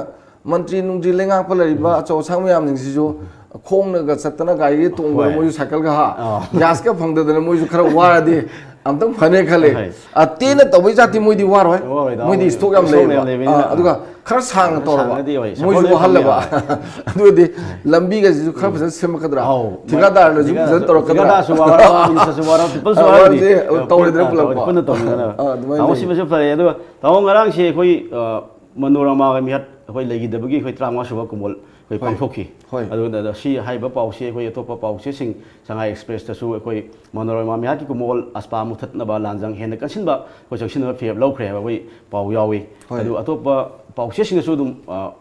मंत्री नुंजि लेंगा पलरिबा अचौ सांग मयामजिंगसिजु खोंगनगा चतना गाड़ी तोंग मोयु साइकिल का हा गैस का फंगदना मोयु खरा वारादि अमतंग फने खले तेना तबै जाति मोयदि वारोय मोयदि स्टॉक याम लेबा अदुगा खरा सांग तोरबा मोयु हलबा अदुदि लंबी गा जु खरा फसन सेमकदरा ठिकादार न जु फसन तोरकदरा सु वारा मिनिस्टर सु वारा पिपल सु वारा तौरेदरा पुलपा पुन तौरेदरा तावसि मसे फरे अदुगा ताव ngarang से कोई मनोरमा गा मिहत कोई लेगिदबगी कोई त्रामा सुबा कुमोल कोई पांथोखी अदुदा सी हाइबा पाउसे कोई अतोपा पाउसे सिंग संगाई एक्सप्रेस तसु कोई मनोरमा मिहा की कुमोल अस्पा मुथतनबा लांजंग हेन कंसिनबा कोई जंक्सिनबा फेब लौखरे बा कोई पाउ यावी अदु अतोपा पाउसे सिंग सु दुम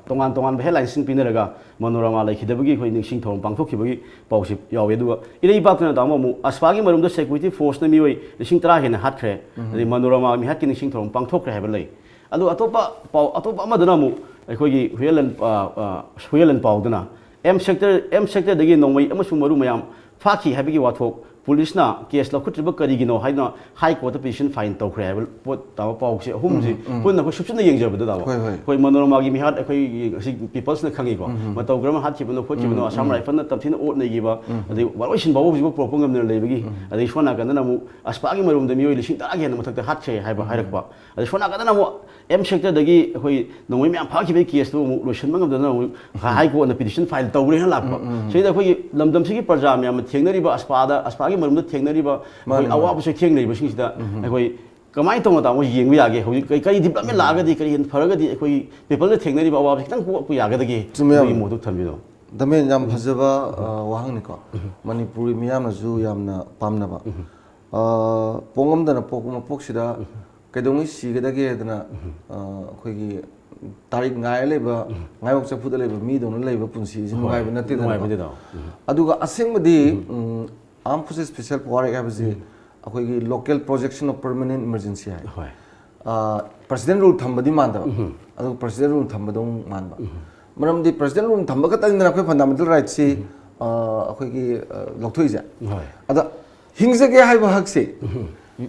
तोंगान हेडलाइन सिंग पिनरगा मनोरमा लाइखिदबगी कोई निंसिंग थोम पांथोखिबगी पाउसे यावी अदुगा इरै बातना दामो मु अस्पागी मरुमदा सिक्युरिटी फोर्स न मिवै लिसिंग 30 हेन हाटखरे अदि मनोरमा मिहा की निंसिंग थोम पांथोखरे हेबा लೈ अदु अतोपा अमदना मु अखोगी हुयलन पाउदना एम सेक्टर दगी नोंमै अमसु मरु मयाम फाखी हाबिगी वाथोक पुलिसना केस लखुत्रिबा करिगिनो हाइना हाई कोर्ट पिटिशन फाइन तौखरे हाइबल पोत ताव पाउसे हुमजी पुन्ना को सुपसना यंगजबद दाव कोई मनोरमागी मिहात अखोई पीपल्स न खंगीको मतौ ग्राम हाथिबनो खोचिबनो असम राइफल न तमथिन ओट नगिबा अदि वारोइसिन बाबो जिबो प्रोपोगम न लेबगी अदि सोना कदना मु अस्पागी मरुम द मियोइ लिसिंग तागे न मथक हाथसे हाइबा हाइरकबा अदि सोना कदना मु M sector-dagi ꯑꯩꯈꯣꯏ ꯅꯣꯡꯃꯩ ꯃꯌꯥꯝ ꯐꯥꯈꯤꯕꯒꯤ ꯀꯦꯁꯇꯨ ꯑꯃꯨꯛ ꯂꯣꯏꯁꯤꯟꯕ ꯉꯝꯗꯅ ꯑꯃꯨꯛ ꯍꯥꯏ ꯀꯣꯔꯠꯅ ꯄꯤꯇꯤꯁꯟ ꯐꯥꯏꯜ ꯇꯧꯔꯦꯅ ꯂꯥꯛꯄ ꯁꯤꯗ ꯑꯩꯈꯣꯏꯒꯤ ꯂꯝꯗꯝꯁꯤꯒꯤ ꯄ꯭ꯔꯖꯥ ꯃꯌꯥꯝꯅ ꯊꯦꯡꯅꯔꯤꯕ ꯑꯁꯄꯥꯒꯤ ꯃꯔꯝꯗ ꯊꯦꯡꯅꯔꯤꯕ ꯑꯩꯈꯣꯏ ꯑꯋꯥꯕꯁꯨ ꯊꯦꯡꯅꯔꯤꯕꯁꯤꯡꯁꯤꯗ ꯑꯩꯈꯣꯏ ꯀꯃꯥꯏꯅ ꯇꯧꯅ ꯇꯥꯃꯣ ꯌꯦꯡꯕ ꯌꯥꯒꯦ ꯍꯧꯖꯤꯛ ꯀꯔꯤ ꯗꯤꯕꯂꯞꯃꯦꯟ ꯂꯥꯛꯑꯒꯗꯤ ꯀꯔꯤ ꯐꯔꯒꯗꯤ ꯑꯩꯈꯣꯏ ꯄꯤꯄꯜꯗ ꯊꯦꯡꯅꯔꯤꯕ ꯑꯋꯥꯕꯁꯤ ꯈꯤꯇꯪ ꯀꯣꯛꯄ ꯌꯥꯒꯗꯒꯦ ꯑꯗꯨꯒꯤ ꯃꯣꯠꯇꯨ ꯊꯝꯕꯤꯔꯣ ꯗꯃꯦꯟ ꯌꯥꯝ ꯐꯖꯕ ꯋꯥꯍꯪꯅꯤꯀꯣ ꯃꯅꯤꯄꯨꯔꯤ ꯃꯤꯌꯥꯝꯅꯁꯨ ꯌꯥꯝꯅ ꯄꯥꯝꯅꯕ ꯄꯣꯡꯉꯝꯗꯅ ꯄꯣꯛꯄ ꯃꯄꯣꯛꯁꯤꯗ ꯀꯩꯗꯧꯉꯩ ꯁꯤꯒꯗꯒꯦ ꯍꯥꯏꯗꯅ ꯑꯩꯈꯣꯏꯒꯤ ꯇꯥꯔꯤꯛ ꯉꯥꯏꯔ ꯂꯩꯕ ꯉꯥꯏꯌꯣꯛ ꯆꯐꯨꯗ ꯂꯩꯕ ꯃꯤꯗꯧꯅ ꯂꯩꯕ ꯄꯨꯟꯁꯤꯁꯤ ꯅꯨꯡꯉꯥꯏꯕ ꯅꯠꯇꯦꯗꯅ ꯑꯗꯨꯒ ꯑꯁꯦꯡꯕꯗꯤ ꯑꯥꯔꯝ ꯐꯣꯔꯁꯦꯁ ꯁ꯭ꯄꯦꯁꯤꯌꯦꯜ ꯄꯥꯋꯔ ꯑꯦꯛ ꯍꯥꯏꯕꯁꯤ ꯑꯩꯈꯣꯏꯒꯤ local projection of permanent emergency ꯍꯥꯏ ꯄ꯭ꯔꯁꯤꯗꯦꯟ ꯔꯨꯜ ꯊꯝꯕꯗꯤ ꯃꯥꯟꯗꯕ ꯑꯗꯨꯒ ꯄ꯭ꯔꯁꯤꯗꯦꯟ ꯔꯨꯜ ꯊꯝꯕꯗꯧ ꯃꯥꯟꯕ ꯃꯔꯝꯗꯤ ꯄ꯭ꯔꯁꯤꯗꯦꯟ ꯔꯨꯜ ꯊꯝꯕ ꯈꯛꯇꯅꯤꯗꯅ ꯑꯩꯈꯣꯏ ꯐꯟꯗꯥꯃꯦꯟꯇꯦꯜ ꯔꯥꯏꯠꯁꯤ ꯑꯩꯈꯣꯏꯒꯤ ꯂꯧꯊꯣꯛꯏꯁꯦ ꯑꯗ ꯍꯤꯡꯖꯒꯦ ꯍꯥꯏꯕ ꯍꯛꯁꯦ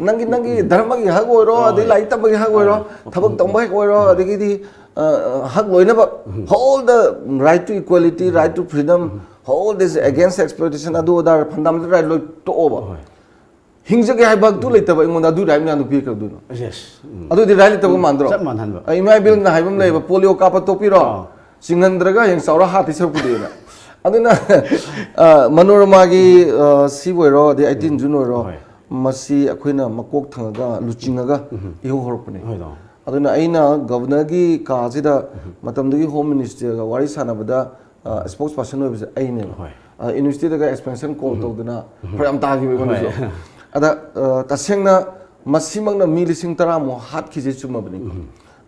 ꯅꯪꯒꯤ ꯙꯔꯃꯒꯤ ꯍꯛ ꯑꯣꯏꯔꯣ ꯑꯗꯩ ꯂꯥꯏꯔꯤꯛ ꯇꯝꯕꯒꯤ ꯍꯛ ꯑꯣꯏꯔꯣ ꯊꯕꯛ ꯇꯧꯕ ꯍꯛ ꯑꯣꯏꯔꯣ ꯑꯗꯒꯤꯗꯤ ꯍꯛ ꯂꯣꯏꯅꯕ hold the right to equality right to freedom hold this against exploitation ꯑꯗꯨ ꯑꯗꯥ ꯐꯟꯗꯥꯃꯦꯟꯇꯦꯜ ꯔꯥꯏꯠ ꯂꯣꯏ ꯇꯣꯛꯑꯣꯕ ꯍꯤꯡꯖꯒꯦ ꯍꯥꯏꯕ ꯍꯛꯇꯨ ꯂꯩꯇꯕ ꯑꯩꯉꯣꯟꯗ ꯑꯗꯨ ꯔꯥꯏꯠ ꯃꯌꯥꯝꯗꯨ ꯄꯤꯔꯛꯀꯗꯣꯏꯅꯣ ꯑꯗꯨꯗꯤ ꯔꯥꯏꯠ ꯂꯩꯇꯕ ꯃꯥꯟꯗ꯭ꯔോ ꯏꯃꯥ ꯏꯕꯦꯜꯅ ꯍꯥꯏꯕ ꯑꯃ ꯂꯩꯌꯦꯕ ꯄꯣꯂꯤꯑꯣ ꯀꯥꯞꯄ ꯇꯣꯛꯄꯤꯔꯣ ꯆꯤꯡꯍꯟꯗ꯭ꯔꯒ ꯍꯌꯦꯡ ꯆꯥꯎꯔ ꯍꯥꯠꯇꯤ ꯁꯔꯨꯛꯄꯨꯗꯤꯅ ꯑꯗꯨꯅ ꯃꯅꯣꯔꯃꯥꯒꯤ ꯁꯤ ꯑꯣꯏꯔꯣ ꯑꯗꯩ 18 ꯖꯨꯟ ꯑꯣꯏꯔꯣ ꯃꯁꯤ ꯑꯩꯈꯣꯏꯅ ꯃꯀꯣꯛ ꯊꯪꯉꯒ ꯂꯨꯆꯤꯡꯉꯒ ꯏꯍꯧ ꯍꯧꯔꯛꯄꯅꯤ ꯑꯗꯨꯅ ꯑꯩꯅ ꯒꯕꯔꯅꯔꯒꯤ ꯀꯥꯁꯤꯗ ꯃꯇꯝꯗꯨꯒꯤ ꯍꯣꯝ ꯃꯤꯅꯤꯁꯇꯔꯒ ꯋꯥꯔꯤ ꯁꯥꯟꯅꯕꯗ ꯁ꯭ꯄꯣꯛꯁ ꯄꯔꯁꯟ ꯑꯣꯏꯕꯁꯦ ꯑꯩꯅꯦꯕ ꯌꯨꯅꯤꯚꯔꯁꯤꯇꯤꯗꯒ ꯑꯦꯛꯁꯄꯦꯟꯁꯟ ꯀꯣꯜ ꯇꯧꯗꯅ ꯈꯔ ꯌꯥꯝ ꯇꯥꯈꯤꯕ ꯑꯩꯉꯣꯟꯗꯁꯨ ꯑꯗ ꯇꯁꯦꯡꯅ ꯃꯁꯤꯃꯛꯅ ꯃꯤ 100,000 ꯍꯥꯠꯈꯤꯁꯦ ꯆꯨꯝꯃꯕꯅꯤ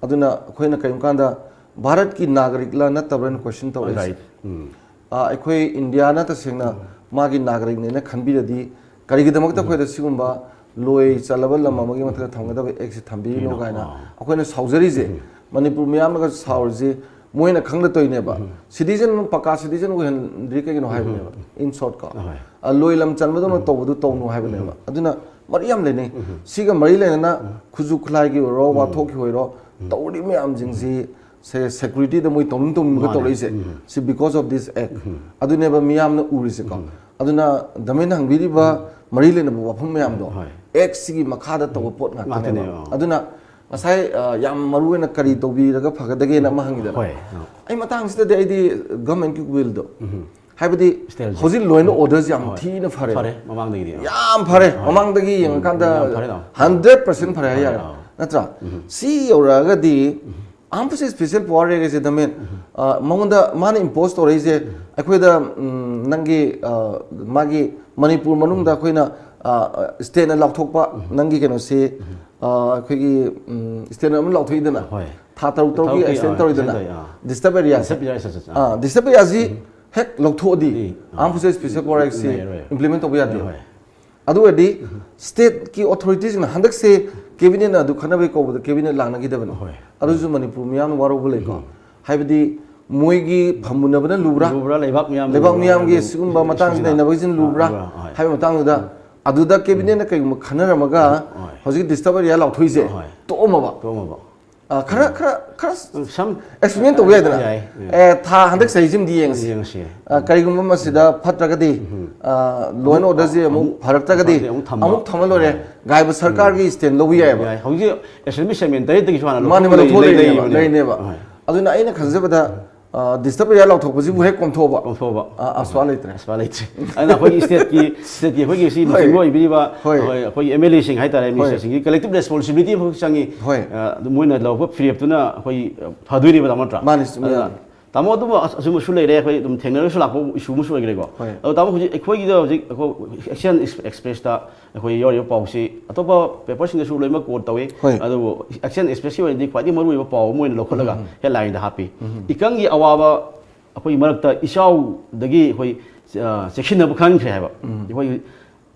ꯑꯗꯨꯅ ꯑꯩꯈꯣꯏꯅ ꯀꯔꯤꯒꯨꯝꯕ ꯀꯥꯟꯗ ꯚꯥꯔꯠꯀꯤ ꯅꯥꯒꯔꯤꯛꯂ ꯅꯠꯇꯕ꯭ꯔꯅ ꯀ꯭ꯋꯦꯁꯟ ꯇꯧꯔꯛꯏꯁꯦ ꯑꯩꯈꯣꯏ ꯏꯟꯗꯤꯌꯥꯅ ꯇꯁꯦꯡꯅ ꯃꯥꯒꯤ ꯅꯥꯒꯔꯤꯛꯅꯦꯅ ꯈꯟꯕꯤꯔꯗꯤ ꯀꯔꯤꯒꯤꯗꯃꯛꯇ ꯑꯩꯈꯣꯏꯗ ꯁꯤꯒꯨꯝꯕ ꯂꯣꯏ ꯆꯠꯂꯕ ꯂꯝ ꯑꯃꯒꯤ ꯃꯊꯛꯇ ꯊꯝꯒꯗꯕ ꯑꯦꯛꯁꯦ ꯊꯝꯕꯤꯔꯤꯅꯣ ꯀꯥꯏꯅ ꯑꯩꯈꯣꯏꯅ ꯁꯥꯎꯖꯔꯤꯁꯦ ꯃꯅꯤꯄꯨꯔ ꯃꯤꯌꯥꯝꯅꯒ ꯁꯥꯎꯔꯤꯁꯦ ꯃꯣꯏꯅ ꯈꯪꯗꯇꯣꯏꯅꯦꯕ ꯁꯤꯇꯤꯖꯟ ꯄꯀꯥ ꯁꯤꯇꯤꯖꯟ ꯑꯣꯏꯍꯟꯗ꯭ꯔꯤ ꯀꯩꯒꯤꯅꯣ ꯍꯥꯏꯕꯅꯦꯕ ꯏꯟ ꯁꯣꯔꯠ ꯀꯣ ꯂꯣꯏ ꯂꯝ ꯆꯟꯕꯗꯧꯅ ꯇꯧꯕꯗꯨ ꯇꯧꯅꯨ ꯍꯥꯏꯕꯅꯦꯕ ꯑꯗꯨꯅ ꯃꯔꯤ ꯌꯥꯝ ꯂꯩꯅꯩ ꯁꯤꯒ ꯃꯔꯤ ꯂꯩꯅꯅ ꯈꯨꯠꯁꯨ ꯈꯨꯠꯂꯥꯏꯒꯤ ꯑꯣꯏꯔꯣ ꯋꯥꯊꯣꯛꯀꯤ ꯑꯣꯏꯔꯣ ꯇꯧꯔꯤꯕ ꯃꯌꯥꯝꯁꯤꯡꯁꯤ ꯁꯦꯀ꯭ꯌꯨꯔꯤꯇꯤꯗ ꯃꯣꯏ ꯇꯧꯅꯤꯡꯕꯒ ꯇꯧꯔꯛꯏꯁꯦ ꯁꯤ ꯕꯤꯀꯣꯖ ꯑꯣꯐ ꯗꯤꯁ ꯑꯦꯛ ꯑꯗꯨꯅꯦꯕ ꯃꯤꯌꯥꯝꯅ ꯎꯔꯤꯁꯦꯀꯣ ꯑꯗꯨꯅ ꯗꯃꯦꯟꯅ ꯍꯪꯕꯤꯔꯤꯕ ꯃꯔꯤ ꯂꯩꯅꯕ ꯋꯥꯐꯝ ꯃꯌꯥꯝꯗꯣ ꯑꯦꯛꯁꯤꯒꯤ ꯃꯈꯥꯗ ꯇꯧꯕ ꯄꯣꯠ ꯉꯥꯛꯇꯅꯦꯕ ꯑꯗꯨꯅ ꯉꯁꯥꯏ ꯌꯥꯝ ꯃꯔꯨꯑꯣꯏꯅ ꯀꯔꯤ ꯇꯧꯕꯤꯔꯒ ꯐꯒꯗꯒꯦꯅ ꯑꯃ ꯍꯪꯉꯤꯗꯅ ꯑꯩ ꯃꯇꯥꯡꯁꯤꯗꯗꯤ ꯑꯩꯗꯤ ꯒꯚꯔꯟꯃꯦꯟꯠꯀꯤ ꯋꯤꯜꯗꯣ ꯍꯥꯏꯕꯗꯤ ꯍꯧꯖꯤꯛ ꯂꯣꯏꯅ ꯑꯣꯔꯗꯔꯁꯤ ꯌꯥꯝ ꯊꯤꯅ ꯐꯔꯦ ꯌꯥꯝ ꯐꯔꯦ ꯃꯃꯥꯡꯗꯒꯤ ꯌꯦꯡꯉꯀꯥꯟꯗ 100% ꯐꯔꯦ ꯍꯥꯏ ꯌꯥꯔꯦ ꯅꯠꯇ꯭ꯔꯥ ꯁꯤ ꯌꯧꯔꯛꯑꯒꯗꯤ ꯑꯥꯔꯝ ꯐꯣꯔꯁꯦꯁ ꯁ꯭ꯄꯦꯁꯤꯌꯦꯜ ꯄꯥꯋꯔ ꯔꯦꯒꯁꯦ ꯗꯃꯦꯟ ꯃꯉꯣꯟꯗ ꯃꯥꯅ ꯏꯝꯄꯣꯖ ꯇꯧꯔꯛꯏꯁꯦ ꯑꯩꯈꯣꯏꯗ ꯅꯪꯒꯤ ꯃꯥꯒꯤ ꯃꯅꯤꯄꯨꯔ ꯃꯅꯨꯡꯗ ꯑꯩꯈꯣꯏꯅ ꯁ꯭ꯇꯦꯠꯅ ꯂꯥꯎꯊꯣꯛꯄ ꯅꯪꯒꯤ ꯀꯩꯅꯣꯁꯤ ꯑꯩꯈꯣꯏꯒꯤ ꯁ꯭ꯇꯦꯠꯅ ꯑꯃ ꯂꯥꯎꯊꯣꯛꯏꯗꯅ ꯊꯥ 3 ꯑꯦꯛꯁꯇꯦꯟ ꯇꯧꯔꯤꯗꯅ ꯗꯤꯁꯇꯔꯕ ꯑꯦꯔꯤꯌꯥꯁꯦ ꯗꯤꯁꯇꯔꯕ ꯑꯦꯔꯤꯌꯥꯁꯤ ꯍꯦꯛ ꯂꯧꯊꯣꯛꯑꯗꯤ ꯑꯥꯔꯝ ꯐꯣꯔꯁꯦꯁ ꯁ꯭ꯄꯦꯁꯤꯌꯦꯜ ꯄꯥꯋꯔ ꯑꯦꯛꯁꯤ ꯏꯝꯄ꯭ꯂꯤꯃꯦꯟ ꯇꯧꯕ ꯌꯥꯗꯦ ꯑꯗꯨ ꯑꯣꯏꯔꯗꯤ ꯁ꯭ꯇꯦꯠꯀꯤ ꯑꯣꯊꯣꯔꯤꯇꯤꯁꯤꯡꯅ ꯍꯟꯗꯛꯁꯦ ꯀꯦꯕꯤꯅꯦꯠꯅ ꯑꯗꯨ ꯈꯟꯅꯕꯒꯤ ꯀꯧꯕꯗ ꯀꯦꯕꯤꯅꯦꯠ ꯂꯥꯛꯅꯈꯤꯗꯕꯅꯤ ꯑꯗꯨꯁꯨ ꯃꯅꯤꯄꯨꯔ ꯃꯤꯌꯥꯝꯅ ꯋꯥꯔꯧꯕ ꯂꯩꯀꯣ ꯍꯥꯏꯕꯗꯤ ꯃꯣꯏꯒꯤ ꯐꯝꯃꯨꯟꯅꯕꯅ ꯂꯨꯕ꯭ꯔꯥ ꯂꯩꯕꯥꯛ ꯃꯤꯌꯥꯝꯒꯤ ꯁꯤꯒꯨꯝꯕ ꯃꯇꯥꯡꯁꯤ ꯅꯩꯅꯕꯁꯤꯅ ꯂꯨꯕ꯭ꯔꯥ ꯍꯥꯏꯕ ꯃꯇꯥꯡꯗꯨꯗ ꯑꯗꯨꯗ ꯀꯦꯕꯤꯅꯦꯠꯅ ꯀꯩꯒꯨꯝꯕ ꯈꯟꯅꯔꯝꯃꯒ ꯍꯧꯖꯤꯛ ꯗꯤꯁꯇꯔꯕ ꯑꯦꯔꯤꯌꯥ ꯂꯥꯎꯊꯣꯛꯏꯁꯦ ꯇꯣꯛꯑꯝꯃꯕ ꯈꯔ ꯑꯦꯛꯁꯄ꯭ꯂꯦꯟ ꯇꯧꯕ ꯌꯥꯏꯗꯅ ꯊꯥ ꯍꯟꯗꯛ ꯆꯍꯤꯁꯤꯃꯗꯤ ꯌꯦꯡꯉꯁꯤ ꯀꯔꯤꯒꯨꯝꯕ ꯃꯁꯤꯗ ꯐꯠꯇ꯭ꯔꯒꯗꯤ ꯂꯣ ꯑꯦꯟ ꯑꯣꯔꯗꯔꯁꯤ ꯑꯃꯨꯛ ꯐꯔꯛꯇ꯭ꯔꯒꯗꯤ ꯑꯃꯨꯛ ꯊꯝꯃ ꯂꯣꯏꯔꯦ ꯒꯥꯏꯕ ꯁꯔꯀꯥꯔꯒꯤ ꯁ꯭ꯇꯦꯟ ꯂꯧꯕ ꯌꯥꯏꯑꯕ ꯍꯧꯖꯤꯛ ꯑꯦꯁꯦꯝꯕ꯭ꯂꯤ ꯁꯦꯒꯃꯦꯟ 8ꯗꯒꯤꯁꯨ ꯍꯥꯟꯅ ꯃꯥꯅꯦ ꯂꯩꯅꯦꯕ ꯑꯗꯨꯅ ꯑꯩꯅ ꯈꯟꯖꯕꯗ ꯗꯤꯁꯇꯔꯕ ꯑꯦꯔꯤꯌꯥ ꯂꯥꯎꯊꯣꯛꯄꯁꯤꯕꯨ ꯍꯦꯛ ꯀꯣꯝꯊꯣꯛꯑꯕ ꯑꯁ꯭ꯋꯥ ꯂꯩꯇ꯭ꯔꯦ ꯑꯗꯨꯅ ꯑꯩꯈꯣꯏꯒꯤ ꯁ꯭ꯇꯦꯠꯀꯤ ꯑꯩꯈꯣꯏꯒꯤ ꯁꯤ ꯂꯨꯆꯤꯡꯕ ꯑꯣꯏꯕꯤꯔꯤꯕ ꯑꯩꯈꯣꯏꯒꯤ MLAꯁꯤꯡ ꯍꯥꯏꯇꯥꯔꯦ ꯃꯤꯅꯤꯁꯇꯔꯁꯤꯡꯒꯤ ꯀꯂꯦꯛꯇꯤꯚ ꯔꯦꯁꯄꯣꯟꯁꯤꯕꯤꯂꯤꯇꯤ ꯑꯃ ꯆꯪꯉꯤ ꯃꯣꯏꯅ ꯂꯧꯕ ꯐꯤꯔꯦꯞꯇꯨꯅ ꯑꯩꯈꯣꯏ ꯐꯗꯣꯏꯅꯦꯕ ꯇꯥꯃꯣ ꯅꯠꯇ꯭ꯔꯥ ꯇꯥꯃꯣ ꯑꯗꯨꯕꯨ ꯑꯁꯨꯝꯕꯁꯨ ꯂꯩꯔꯦ ꯑꯩꯈꯣꯏ ꯑꯗꯨꯝ ꯊꯦꯡꯅꯔꯁꯨ ꯂꯥꯛꯄ ꯏꯁꯨ ꯑꯃꯁꯨ ꯑꯣꯏꯈ꯭ꯔꯦꯀꯣ ꯑꯗꯣ ꯇꯥꯃꯣ ꯍꯧꯖꯤꯛ ꯑꯩꯈꯣꯏꯒꯤꯗ ꯍꯧꯖꯤꯛ ꯑꯦꯛꯁꯤꯌꯟ ꯑꯦꯛꯁꯄ꯭ꯔꯦꯁꯇ ꯑꯩꯈꯣꯏ ꯌꯥꯎꯔꯤꯕ ꯄꯥꯎꯁꯤ ꯑꯇꯣꯞꯄ ꯄꯦꯄꯔꯁꯤꯡꯗꯁꯨ ꯂꯣꯏꯅꯃꯛ ꯀꯣꯠ ꯇꯧꯏ ꯑꯗꯨꯕꯨ ꯑꯦꯛꯁꯤꯌꯟ ꯑꯦꯛꯁꯄ꯭ꯔꯦꯁꯀꯤ ꯑꯣꯏꯅꯗꯤ ꯈ꯭ꯋꯥꯏꯗꯒꯤ ꯃꯔꯨꯑꯣꯏꯕ ꯄꯥꯎ ꯑꯃ ꯑꯣꯏꯅ ꯂꯧꯈꯠꯂꯒ ꯍꯦꯗꯂꯥꯏꯟꯗ ꯍꯥꯞꯄꯤ ꯏꯀꯪꯒꯤ ꯑꯋꯥꯕ ꯑꯩꯈꯣꯏ ꯃꯔꯛꯇ ꯏꯆꯥꯎꯗꯒꯤ ꯑꯩꯈꯣꯏ ꯆꯦꯛꯁꯤꯟꯅꯕ ꯈꯪꯈ꯭ꯔꯦ ꯍꯥꯏꯕ ꯑꯩꯈꯣꯏ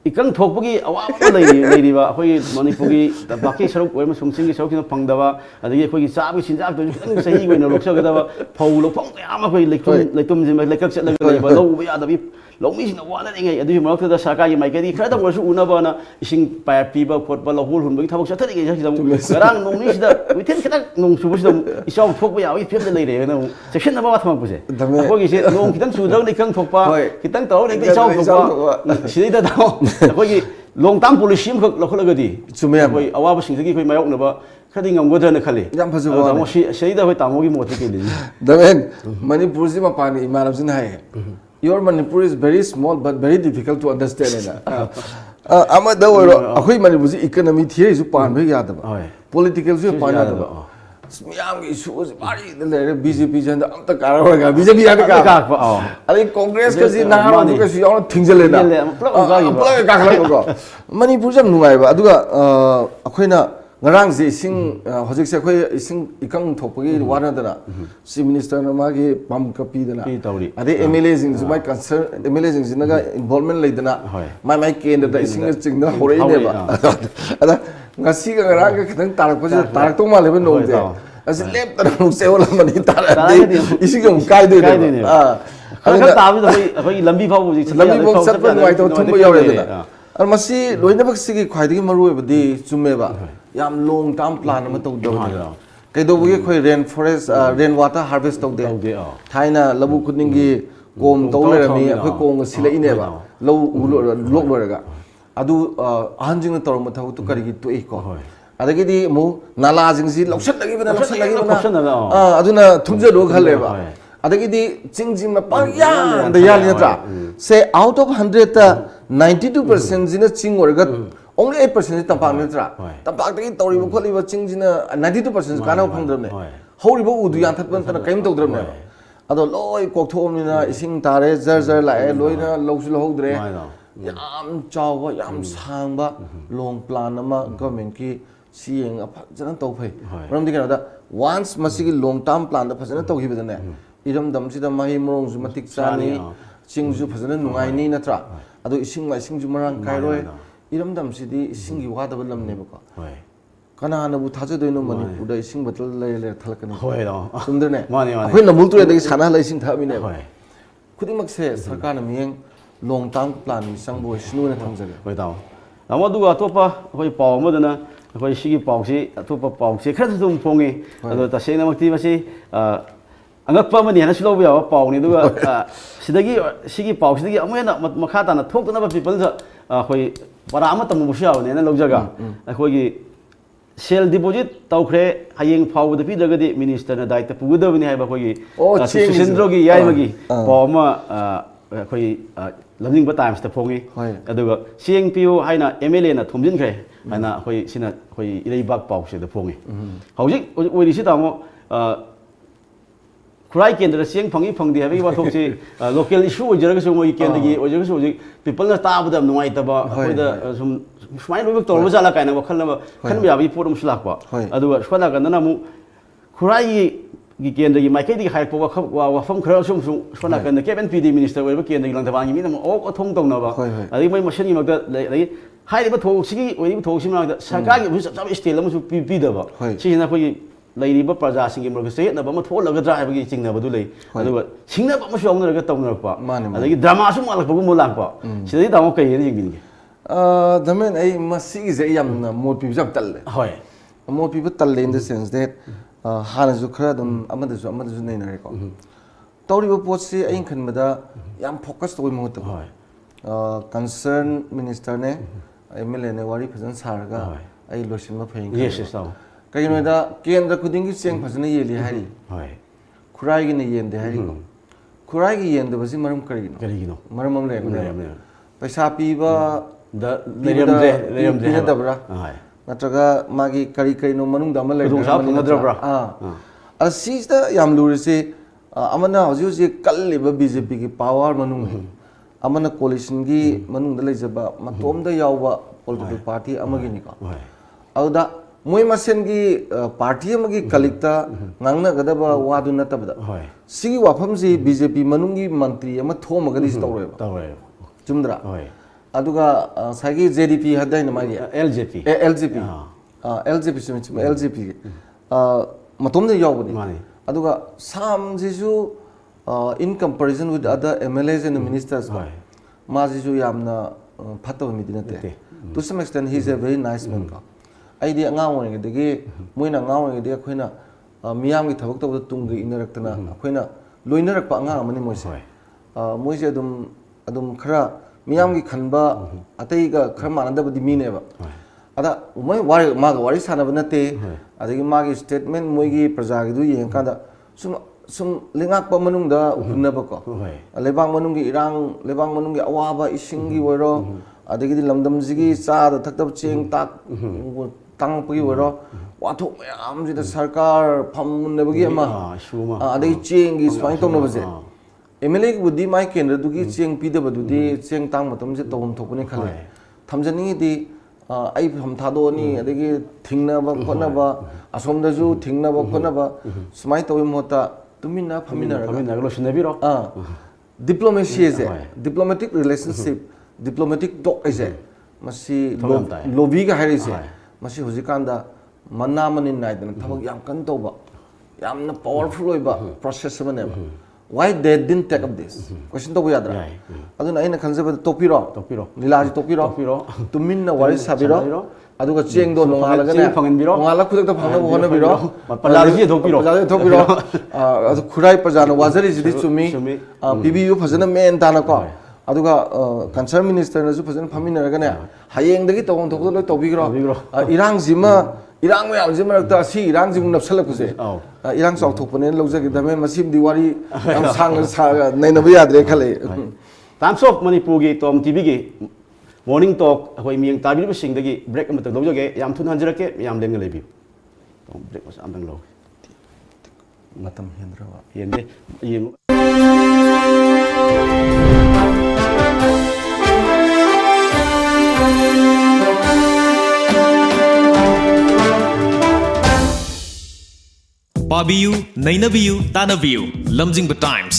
ꯏꯀꯪ ꯊꯣꯛꯄꯒꯤ ꯑꯋꯥꯕ ꯂꯩꯔꯤꯕ ꯑꯩꯈꯣꯏꯒꯤ ꯃꯅꯤꯄꯨꯔꯒꯤ ꯇꯝꯄꯥꯛꯀꯤ ꯁꯔꯨꯛ ꯑꯃꯁꯨꯡ ꯆꯤꯡꯒꯤ ꯁꯔꯨꯛꯁꯤꯅ ꯐꯪꯗꯕ ꯑꯗꯒꯤ ꯑꯩꯈꯣꯏꯒꯤ ꯆꯥꯕꯒꯤ ꯆꯤꯟꯖꯥꯛꯇꯁꯨ ꯈꯤꯇꯪ ꯆꯍꯤꯒꯤ ꯑꯣꯏꯅ ꯂꯧꯆꯒꯗꯕ ꯐꯧ ꯂꯧꯐꯝ ꯀꯌꯥ ꯑꯃ ꯑꯩꯈꯣꯏ ꯂꯩꯇꯨꯝꯁꯤꯡ ꯂꯩꯀꯛ ꯆꯠꯂꯒ ꯂꯩꯕ ꯂꯧ ꯎꯕ ꯌꯥꯗꯕꯤ ꯂꯧꯃꯤꯁꯤꯡꯅ ꯋꯥꯅꯔꯤꯉꯩ ꯑꯗꯨꯒꯤ ꯃꯔꯛꯇꯨꯗ ꯁꯔꯀꯥꯔꯒꯤ ꯃꯥꯏꯀꯩꯗꯒꯤ ꯈꯔꯇꯪ ꯑꯣꯏꯔꯁꯨ ꯎꯅꯕꯅ ꯏꯁꯤꯡ ꯄꯥꯏꯞ ꯄꯤꯕ ꯈꯣꯠꯄ ꯂꯧꯍꯣꯜ ꯍꯨꯟꯕꯒꯤ ꯊꯕꯛ ꯆꯠꯊꯔꯤꯉꯩꯁꯤꯗ ꯑꯃꯨꯛ ꯉꯔꯥꯡ ꯅꯣꯡꯅꯤꯁꯤꯗ ꯋꯤꯊꯤꯟ ꯈꯤꯇꯪ ꯅꯣꯡ ꯆꯨꯕꯁꯤꯗ ꯑꯃꯨꯛ ꯏꯆꯥꯎ ꯊꯣꯛꯄ ꯌꯥꯕꯒꯤ ꯐꯤꯕꯝꯗ ꯂꯩꯔꯦꯅ ꯑꯃꯨꯛ ꯆꯦꯛꯁꯤꯟꯅꯕ ꯋꯥ ꯊꯝꯃꯛꯄꯁꯦ ꯑꯩꯈꯣꯏꯒꯤꯁꯦ ꯅꯣꯡ ꯈꯤꯇꯪ ꯆꯨꯗ꯭ꯔꯒꯅ ꯏꯀꯪ ꯊꯣꯛꯄ ꯈꯤꯇꯪ ꯇꯧꯔꯒꯅ ꯍꯦꯛꯇ ꯏꯆꯥꯎ ꯊꯣꯛꯄ ꯁꯤꯗꯩꯗ ꯑꯩꯈꯣꯏꯒꯤ long term policy ꯑꯃꯈꯛ ꯂꯧꯈꯠꯂꯒꯗꯤ ꯆꯨꯝꯃꯦ ꯌꯥꯝꯅ. ꯑꯩꯈꯣꯏ ꯑꯋꯥꯕꯁꯤꯡꯗꯒꯤ ꯑꯩꯈꯣꯏ ꯃꯥꯌꯣꯛꯅꯕ ꯈꯔꯗꯤ ꯉꯝꯒꯗ꯭ꯔꯅ ꯈꯜꯂꯤ ꯌꯥꯝ ꯐꯖꯕ ꯑꯗꯣ ꯋꯥꯅꯤ. ꯇꯥꯃꯣ ꯁꯤꯗꯩꯗ ꯑꯩꯈꯣꯏ ꯇꯥꯃꯣꯒꯤ ꯃꯣꯠꯇꯤ ꯀꯩ ꯂꯩꯔꯤ Damen, Manipur is mapani imanabsin hai. Your Manipur is very small but very difficult to understand. Ama da woro akhui Manipur si economy theory su pan bhe yadaba. Hoi. Political su pan yadaba. yadaba. Miyam ki issues bari le BJP janda amta karawaga BJP yada ka. Kakpa, oh. Ari Congress ka si naharo Mani. ka si yaw thingzale na. Plug ka khala ko. Manipur jam nungai ba aduga akhui na ngarang ji sing hojik se khoi sing ikang thopagi wana dana chief minister na magi pam kapi dana Pi tawri. ade MLA jing mai concern MLA jing sinaga involvement leidana mai kend da sing ching da hore ne ba ada ngasi ga ngarang ga khitang tarak pa tarak to ma leben no de as lep ta no se wala mani tarak de ising ga kai de खर ताबी तो अखोई लंबी फाउ lambi bok sat pa nuai to thum ba yaw re dana al masi loina bak sigi khwaidi maru ba di chumme ba yam long term plan ma to do kai do bu khoi rain forest rain water harvest to de thaina labu khudning gi kom to le mi khoi kong sila ine ba lo lok lo ga adu ahanjing to ma thau tu kari gi to ko adagi di mu nala jing si loksat lagi bana aduna thumje do khale ba adagi di jing ma pa ya da ya ni tra say out of 100 ta 92% jina ching orga only 8% tampak ni tra tampak tagi tori bu kholi ba ching jina 92% kana phang dram ne hori ba udu yan that ban ta kaim to dram ne ado loi kok thom ni na ising tare jar la e loi na lo su lo hodre yam chaw ba yam sang ba long plan ama government ki sieng a jana to phai ram di kana da once masigi long term plan da phajana to gi ba ne iram dam si da mahi morong su matik chani ching ju phajana nungai ni na tra ado ising mai sing ju marang kai roi iram dam si di ising gi wa da lam ne ba ko kana na bu thaje doino manipur da ising batal le thalakani hoi do sundar ne mani akhoi na multu da sana la ising tha mi ne khuding mak se sarkar na mieng long term plan ni sang bo snu na thamjare hoi taw tamo du atopa hoi paw mo dana hoi sigi paw si atopa paw si khar thum phongi ado ta se na makti masi angakpa mani hana sulo ya paw ni du sidagi sigi paw sidagi amena makha ta na thok na ba people sa hoi para ama tamu bushya ne na logjaga hoi gi sel deposit taukhre hayeng phau da pi daga di minister na daita puguda ni hai ba hoi gi sindro gi yai magi paw ma khoi lamning ba times ta phongi aduga sieng piu haina MLA na thumjin khre haina hoi sina hoi irei bak paw se da phongi hojik oi si ta mo खुराई केंद्र सिंग fungi फंगदी है बा थोक से local issue ओजरग सो मोई केंद्र की ओजरग so people ना ताब दम नुआई तबा होइदा सुम स्माइल लोग तोरबा जाला कायना वखल ना खन याबी पोरम सुलाकवा अदुगा स्वादा गंदना मु खुराई की केंद्र की माइके दी हाइक पोवा खब वफम खरा सुम सुम स्वादा गंद केबन पीडी मिनिस्टर ओइबा केंद्र की लंगथबांगी मिना ओ थोंग तोंगनबा अदि मै मशन की मगदा लई हाइबा थोक सिगी ओइबा थोक सिमना सरकार की सब स्टेल अमसु पीदबा सिना कोई लेरिबा प्रजा सिंगी मरग से ना बम थोलगद्रा हाइबगी चिंगनबदु लई अदुगा सिंगना बम सु औनरगा तौनरपा अदगी ड्रामा सु मालकबगु मोलाकपा सिदि तामो कई नि यंगिनगे दमेन आई मसी जे यम मोट पि जब तल होय मोट पि तल इन द सेंस दैट हाना जु खरा दम अमदजु नै नरे को तौरिबो पोट से आई खनबदा यम फोकस तोय मोत होय कंसर्न मिनिस्टर ने एमएलए ने वारी फजन सारगा आई लोसिन म फेंग यस यस ताओ कहीं ना केंद्र खुदिंग चेंग फसने ये लिया है खुराई की नहीं येंदे है खुराई की येंदे बस मरम करेगी मरम हम ले पैसा पीबा लेरम दबरा नत्रगा मागी करी करी नो मनुंग दम ले नद्रबरा असीस्ता याम लूर से अमना हजू से कल लेबा बीजेपी की पावर मनुंग अमना कोलिशन की मनुंग दले जबा मतोम द यावबा पॉलिटिकल पार्टी अमगी निका औदा मोई मसेन की पार्टी अमगी कलिकता ngang गदबा वादु नतबदा सिगी वाफम से बीजेपी मनुंगी मंत्री अम थोमगदि तौरेबा चुमद्रा अदुगा सागी जेडीपी हदाइन मागी एलजेपी एलजेपी सुमिच एलजेपी मतोम द यावबनी अदुगा साम जिसु in comparison with other MLAs and ministers माजिसु यामना फतव मिदिनते to some extent he is a very nice man का आइडी अंगाव ओंगेदगी मोइना अंगाव ओंगेदगी अखोइना मियाम की थबक तब तुंग इनरक्तना अखोइना लोइनरक अंगाव मनि मोइसे मोइसे अदुम खरा मियाम की खनबा अतई का खर मानदबदी मीनेबा अदा उमै वारी सानब नते अदगी मागी स्टेटमेंट मोगी प्रजा गिदु येंकादा सुम लेंगाक मनुंगदा हुनबको लेबांग मनुंगी इरांग लेबांग मनुंगी अवाबा इसिंगी वरो अदगी लमदमजिगी चाद थक्तब चेंग ताक तांगपगी वरो वाथो मयाम जिदा सरकार फमनबगी अमा अदगी चेंगी स्वाइन तोनबजे एमएलए की बुद्धि माई केंद्र दुगी चेंग पीदबदुदी चेंग तांग मतम से तौम थोपने खले थमजनी दी आई हम थादोनी अदगी थिंगनबा खोनबा असोमदजु थिंगनबा खोनबा सुमाई तोय मोता तुमिना फमिना लोसनबिरो diplomacy is diplomatic relationship diplomatic talk is masi lobby ga harise masi hujikanda manna manin naidana thabak yam kan toba yamna powerful oiba process mane why they didn't take up this question to yadra aduna aina khanjaba topiro lilaji topiro tuminna wari sabiro aduga cheng do nongalaga ne ngala khudek ta phangna bhona biro palaji thopiro adu khurai pajana wazari jidi chumi pbu phajana men dana ko aduga concern minister na ju phajana phaminaraga ne hayeng dagi tawong thokdo loi tobigro irang jima irang me amje marakta si irang jim napsalak puse irang chok thokpane lojagi dame masim diwari am sang nainabu yadre khale times of manipur gi tom tv gi morning talk hoi mieng tabiri sing dagi break am tawdo ge yam thun hanjrake yam leng lebi tom break was am dang lo matam hendrawa yende yeng पाबियु नैनबियु तानबियु Lamjing Times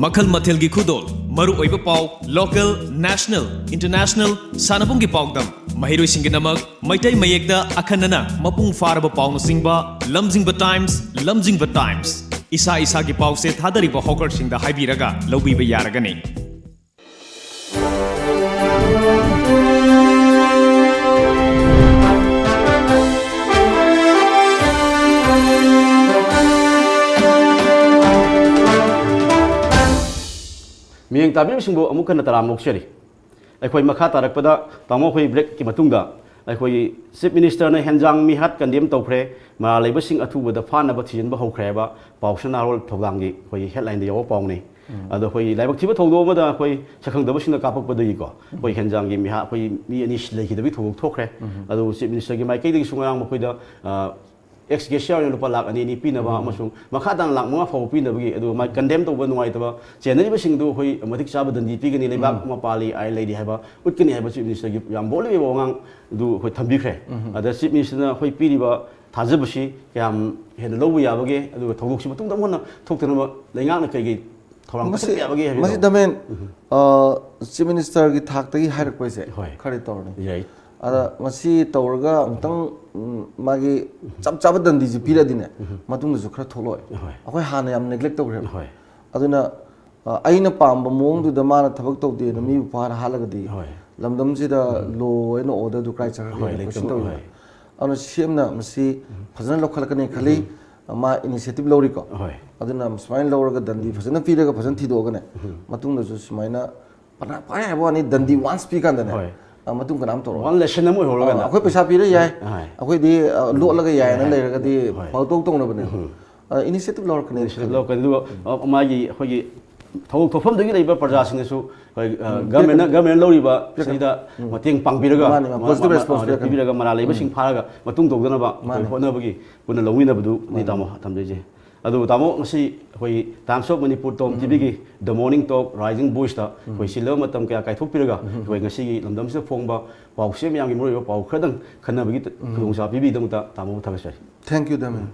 मखल मथेल की खुदोल मरु ओइब पाव लोकल नेशनल इंटरनेशनल सानपुंग की पावदम महिरोइ सिंगे नमक मैतै मयेकदा अखनना मपुंग फारब पावन सिंगबा लमजिंग टाइम्स इसा इसा की पाव से थादरिब हॉकर सिंगदा हाइबिरगा लौबिब यारगनी मियंग ताबिबसिंगबो अमुक खन तराम नोक्सरी अखोई मखा तारकपदा तामो खोई ब्रेक की मतुंगदा अखोई चीफ मिनिस्टर ने हेंजांग मिहात कंडेम तौख्रे मा लेबसिंग अथुबदा फानब थिजनब हौख्रेबा पावसना रोल थोगांगी खोई हेडलाइन दे याव पावने अदो खोई लाइबक थिबा थौदो मदा खोई सखंगदबसिंग कापकपदगी को खोई हेंजांगी मिहा खोई मी अनिश लेखिदबि थोग थोख्रे अदो चीफ मिनिस्टर की माइकैदगी सुंगांग मखोइदा एक्स गेशियर लुपा लाख अनी पीनबा मखादान लाख मंगा फाव पीनबगी माइ कंडेम तब नुआइतब चेनरीबसिंग होई मतिक चाब दंदी पीगनी लेबाक मपाली आई लेडी हाइबा उटकनी हाइबा चीफ मिनिस्टर की याम बोलबे वांग दु होई थंबिख्रे अदा चीफ मिनिस्टर होई पीरिबा थाजबसी याम हेन लौबु याबगे अदु थौदोक्सि मतुंग दमोन थोक्तनबा लेंगांग कइगि थौरांग कसि याबगे मसि दमेन चीफ मिनिस्टर की थाक्तगी हाइरकपैसे खरे तौरने याई अदा मसी तौरगा अमतंग मागी चप चप दंदी जी पीरदिने मतुंग जु खरा थोलोय अखोय हाने याम नेग्लेक्ट तौरे अदुना अइना पाम्ब मोंग दु दमाना थबक तौदे न मी फार हालगदी लमदम जिदा लो एन ऑर्डर दु क्राइ चखा क्वेश्चन तौरे अनु सेमना मसी फजन लखलकने खली मा इनिशिएटिव लौरिको अदुना स्माइन लौरगा दंदी फजन पीरगा फजन थिदोगने मतुंग जु स्माइना पना पाय हाबो अनि दंदी वान्स पी कांदने मतुंग कनाम तौर वन लेसन नमो होलगना अखोय पैसा पीरे याय अखोय दी लोलगा याय न लेरगदी पाउतोक तौनबने इनिशिएटिव लौरकने लौकदु मागी होगी थौ थोफम दगी लेबा प्रजासिंगसु गवर्नमेंट लौरिबा सिदा मतेंग पांगबिरगा पॉजिटिव रेस्पॉन्स पिबिरगा मरा लेबसिंग फारगा मतुंग तौदनबा होनबगी पुना लौमिनबदु नि तामो थमजेजे अदु तामो ngasi hoi times of manipur tom tv gi the morning talk rising voice ta hoi silo matam kya kai thopiraga hoi ngasi gi lamdam se phongba pau sem yang gi mori pau khadang khanabagi khudong sa pibi dam ta tamo thagasari thank you damen